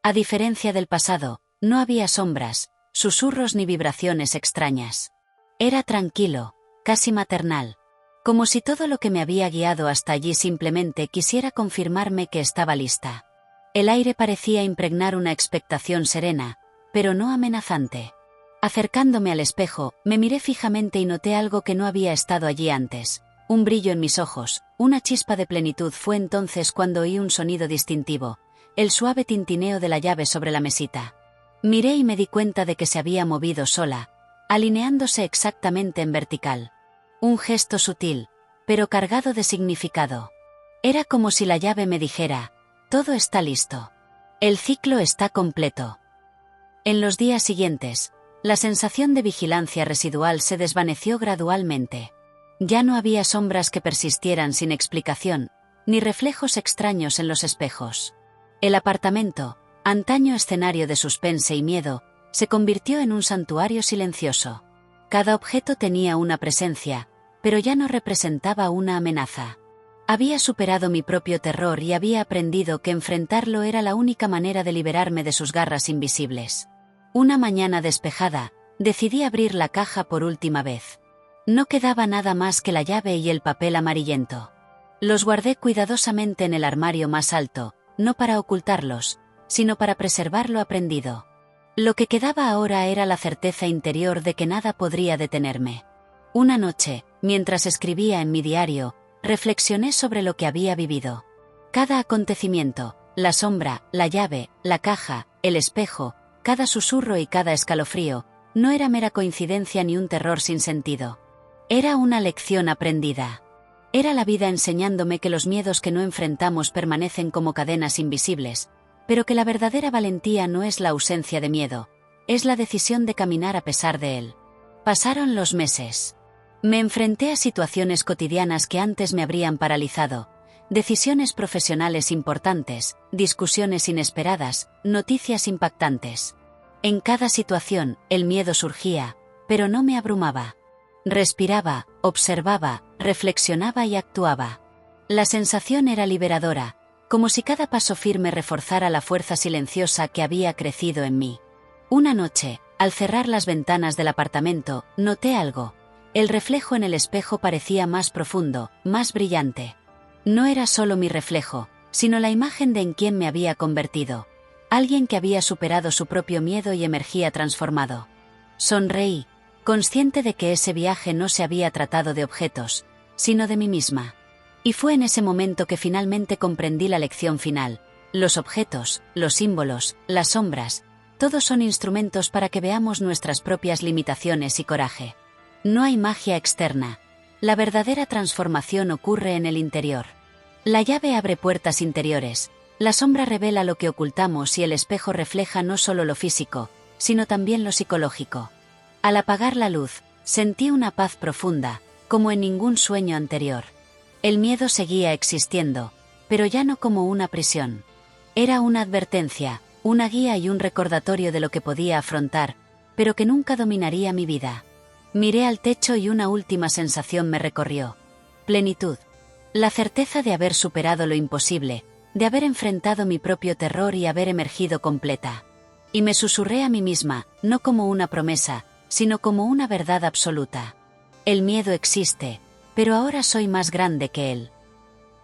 A diferencia del pasado, no había sombras, susurros ni vibraciones extrañas. Era tranquilo, casi maternal. Como si todo lo que me había guiado hasta allí simplemente quisiera confirmarme que estaba lista. El aire parecía impregnar una expectación serena, pero no amenazante. Acercándome al espejo, me miré fijamente y noté algo que no había estado allí antes. Un brillo en mis ojos, una chispa de plenitud. Fue entonces cuando oí un sonido distintivo, el suave tintineo de la llave sobre la mesita. Miré y me di cuenta de que se había movido sola, alineándose exactamente en vertical. Un gesto sutil, pero cargado de significado. Era como si la llave me dijera: todo está listo. El ciclo está completo. En los días siguientes, la sensación de vigilancia residual se desvaneció gradualmente. Ya no había sombras que persistieran sin explicación, ni reflejos extraños en los espejos. El apartamento, antaño escenario de suspense y miedo, se convirtió en un santuario silencioso. Cada objeto tenía una presencia, pero ya no representaba una amenaza. Había superado mi propio terror y había aprendido que enfrentarlo era la única manera de liberarme de sus garras invisibles. Una mañana despejada, decidí abrir la caja por última vez. No quedaba nada más que la llave y el papel amarillento. Los guardé cuidadosamente en el armario más alto, no para ocultarlos, sino para preservar lo aprendido. Lo que quedaba ahora era la certeza interior de que nada podría detenerme. Una noche, mientras escribía en mi diario, reflexioné sobre lo que había vivido. Cada acontecimiento, la sombra, la llave, la caja, el espejo, cada susurro y cada escalofrío, no era mera coincidencia ni un terror sin sentido. Era una lección aprendida. Era la vida enseñándome que los miedos que no enfrentamos permanecen como cadenas invisibles, pero que la verdadera valentía no es la ausencia de miedo, es la decisión de caminar a pesar de él. Pasaron los meses. Me enfrenté a situaciones cotidianas que antes me habrían paralizado, decisiones profesionales importantes, discusiones inesperadas, noticias impactantes. En cada situación, el miedo surgía, pero no me abrumaba. Respiraba, observaba, reflexionaba y actuaba. La sensación era liberadora, como si cada paso firme reforzara la fuerza silenciosa que había crecido en mí. Una noche, al cerrar las ventanas del apartamento, noté algo. El reflejo en el espejo parecía más profundo, más brillante. No era solo mi reflejo, sino la imagen de en quien me había convertido. Alguien que había superado su propio miedo y emergía transformado. Sonreí, consciente de que ese viaje no se había tratado de objetos, sino de mí misma. Y fue en ese momento que finalmente comprendí la lección final. Los objetos, los símbolos, las sombras, todos son instrumentos para que veamos nuestras propias limitaciones y coraje. No hay magia externa. La verdadera transformación ocurre en el interior. La llave abre puertas interiores, la sombra revela lo que ocultamos y el espejo refleja no solo lo físico, sino también lo psicológico. Al apagar la luz, sentí una paz profunda, como en ningún sueño anterior. El miedo seguía existiendo, pero ya no como una prisión. Era una advertencia, una guía y un recordatorio de lo que podía afrontar, pero que nunca dominaría mi vida. Miré al techo y una última sensación me recorrió. Plenitud. La certeza de haber superado lo imposible, de haber enfrentado mi propio terror y haber emergido completa. Y me susurré a mí misma, no como una promesa, sino como una verdad absoluta. El miedo existe, pero ahora soy más grande que él.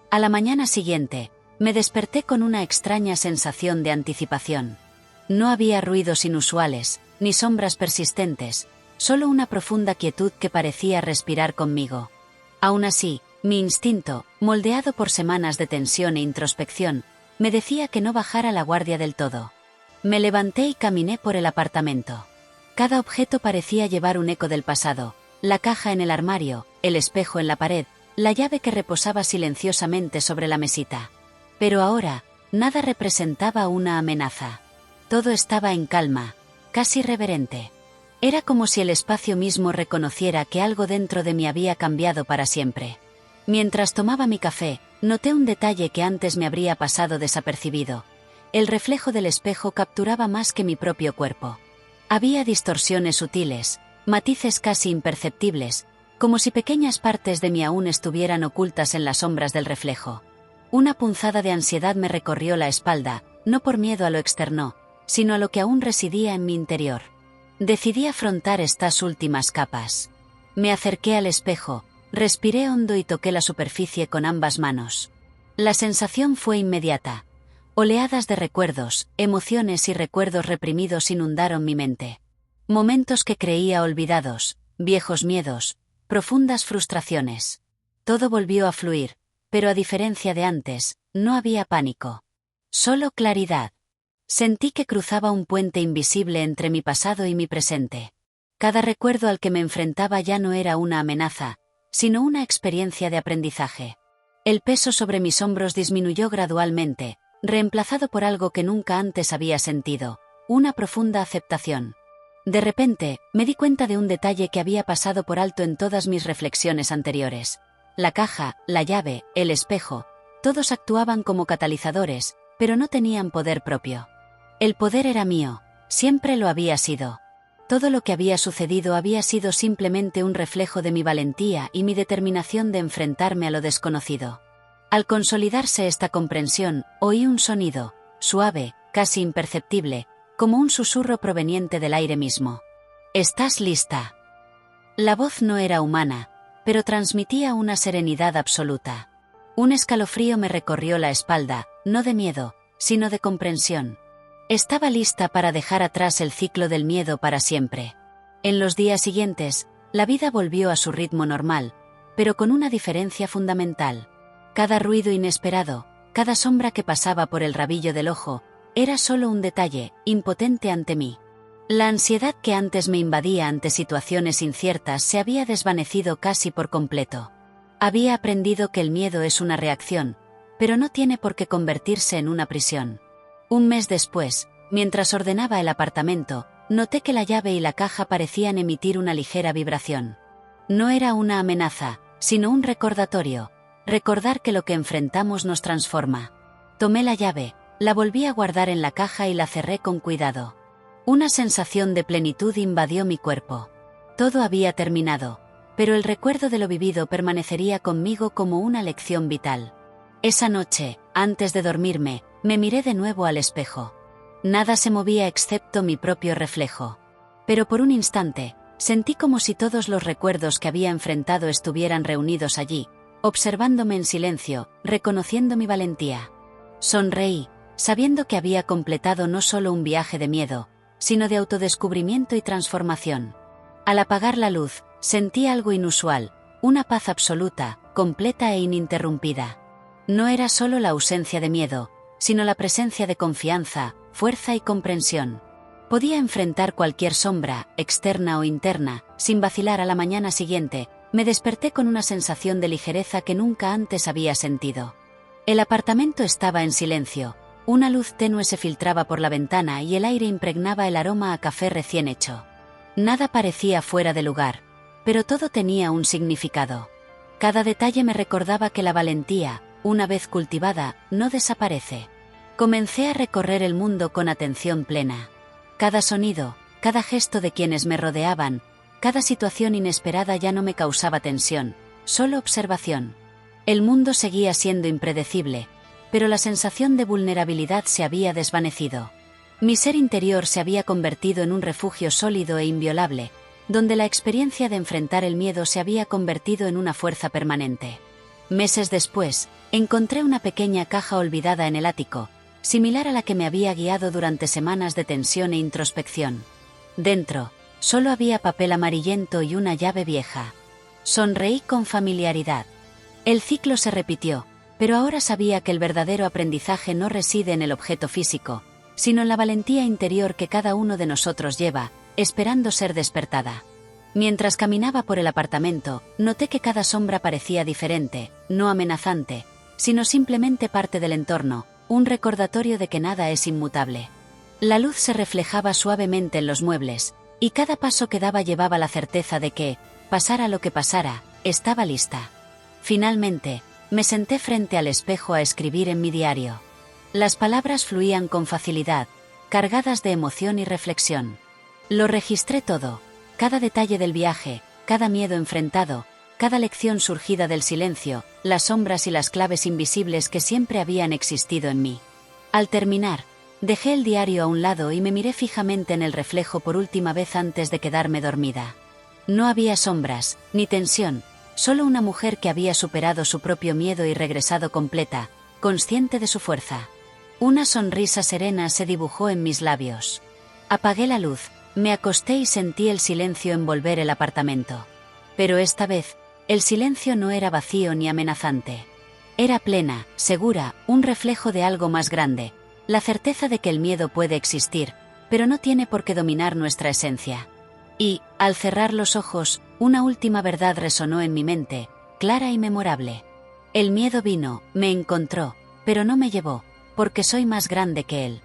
A la mañana siguiente, me desperté con una extraña sensación de anticipación. No había ruidos inusuales, ni sombras persistentes, solo una profunda quietud que parecía respirar conmigo. Aún así, mi instinto, moldeado por semanas de tensión e introspección, me decía que no bajara la guardia del todo. Me levanté y caminé por el apartamento. Cada objeto parecía llevar un eco del pasado: la caja en el armario, el espejo en la pared, la llave que reposaba silenciosamente sobre la mesita. Pero ahora, nada representaba una amenaza. Todo estaba en calma, casi reverente. Era como si el espacio mismo reconociera que algo dentro de mí había cambiado para siempre. Mientras tomaba mi café, noté un detalle que antes me habría pasado desapercibido. El reflejo del espejo capturaba más que mi propio cuerpo. Había distorsiones sutiles, matices casi imperceptibles, como si pequeñas partes de mí aún estuvieran ocultas en las sombras del reflejo. Una punzada de ansiedad me recorrió la espalda, no por miedo a lo externo, sino a lo que aún residía en mi interior. Decidí afrontar estas últimas capas. Me acerqué al espejo, respiré hondo y toqué la superficie con ambas manos. La sensación fue inmediata. Oleadas de recuerdos, emociones y recuerdos reprimidos inundaron mi mente. Momentos que creía olvidados, viejos miedos, profundas frustraciones. Todo volvió a fluir, pero a diferencia de antes, no había pánico. Solo claridad. Sentí que cruzaba un puente invisible entre mi pasado y mi presente. Cada recuerdo al que me enfrentaba ya no era una amenaza, sino una experiencia de aprendizaje. El peso sobre mis hombros disminuyó gradualmente, reemplazado por algo que nunca antes había sentido: una profunda aceptación. De repente, me di cuenta de un detalle que había pasado por alto en todas mis reflexiones anteriores. La caja, la llave, el espejo, todos actuaban como catalizadores, pero no tenían poder propio. El poder era mío, siempre lo había sido. Todo lo que había sucedido había sido simplemente un reflejo de mi valentía y mi determinación de enfrentarme a lo desconocido. Al consolidarse esta comprensión, oí un sonido, suave, casi imperceptible, como un susurro proveniente del aire mismo. «¿Estás lista?». La voz no era humana, pero transmitía una serenidad absoluta. Un escalofrío me recorrió la espalda, no de miedo, sino de comprensión. Estaba lista para dejar atrás el ciclo del miedo para siempre. En los días siguientes, la vida volvió a su ritmo normal, pero con una diferencia fundamental. Cada ruido inesperado, cada sombra que pasaba por el rabillo del ojo, era solo un detalle, impotente ante mí. La ansiedad que antes me invadía ante situaciones inciertas se había desvanecido casi por completo. Había aprendido que el miedo es una reacción, pero no tiene por qué convertirse en una prisión. Un mes después, mientras ordenaba el apartamento, noté que la llave y la caja parecían emitir una ligera vibración. No era una amenaza, sino un recordatorio. Recordar que lo que enfrentamos nos transforma. Tomé la llave, la volví a guardar en la caja y la cerré con cuidado. Una sensación de plenitud invadió mi cuerpo. Todo había terminado, pero el recuerdo de lo vivido permanecería conmigo como una lección vital. Esa noche, antes de dormirme, me miré de nuevo al espejo. Nada se movía excepto mi propio reflejo. Pero por un instante, sentí como si todos los recuerdos que había enfrentado estuvieran reunidos allí, observándome en silencio, reconociendo mi valentía. Sonreí, sabiendo que había completado no solo un viaje de miedo, sino de autodescubrimiento y transformación. Al apagar la luz, sentí algo inusual, una paz absoluta, completa e ininterrumpida. No era solo la ausencia de miedo, sino la presencia de confianza, fuerza y comprensión. Podía enfrentar cualquier sombra, externa o interna, sin vacilar. A la mañana siguiente, me desperté con una sensación de ligereza que nunca antes había sentido. El apartamento estaba en silencio, una luz tenue se filtraba por la ventana y el aire impregnaba el aroma a café recién hecho. Nada parecía fuera de lugar, pero todo tenía un significado. Cada detalle me recordaba que la valentía, una vez cultivada, no desaparece. Comencé a recorrer el mundo con atención plena. Cada sonido, cada gesto de quienes me rodeaban, cada situación inesperada ya no me causaba tensión, solo observación. El mundo seguía siendo impredecible, pero la sensación de vulnerabilidad se había desvanecido. Mi ser interior se había convertido en un refugio sólido e inviolable, donde la experiencia de enfrentar el miedo se había convertido en una fuerza permanente. Meses después, encontré una pequeña caja olvidada en el ático, similar a la que me había guiado durante semanas de tensión e introspección. Dentro, solo había papel amarillento y una llave vieja. Sonreí con familiaridad. El ciclo se repitió, Pero ahora sabía que el verdadero aprendizaje no reside en el objeto físico, sino en la valentía interior que cada uno de nosotros lleva, esperando ser despertada. Mientras caminaba por el apartamento, noté que cada sombra parecía diferente, no amenazante, sino simplemente parte del entorno, un recordatorio de que nada es inmutable. La luz se reflejaba suavemente en los muebles, y cada paso que daba llevaba la certeza de que, pasara lo que pasara, estaba lista. Finalmente, me senté frente al espejo a escribir en mi diario. Las palabras fluían con facilidad, cargadas de emoción y reflexión. Lo registré todo, cada detalle del viaje, cada miedo enfrentado, cada lección surgida del silencio, las sombras y las claves invisibles que siempre habían existido en mí. Al terminar, dejé el diario a un lado y me miré fijamente en el reflejo por última vez antes de quedarme dormida. No había sombras, ni tensión, solo una mujer que había superado su propio miedo y regresado completa, consciente de su fuerza. Una sonrisa serena se dibujó en mis labios. Apagué la luz, me acosté y sentí el silencio envolver el apartamento. Pero esta vez, el silencio no era vacío ni amenazante. Era plena, segura, un reflejo de algo más grande, la certeza de que el miedo puede existir, pero no tiene por qué dominar nuestra esencia. Y, al cerrar los ojos, una última verdad resonó en mi mente, clara y memorable. El miedo vino, me encontró, pero no me llevó, porque soy más grande que él.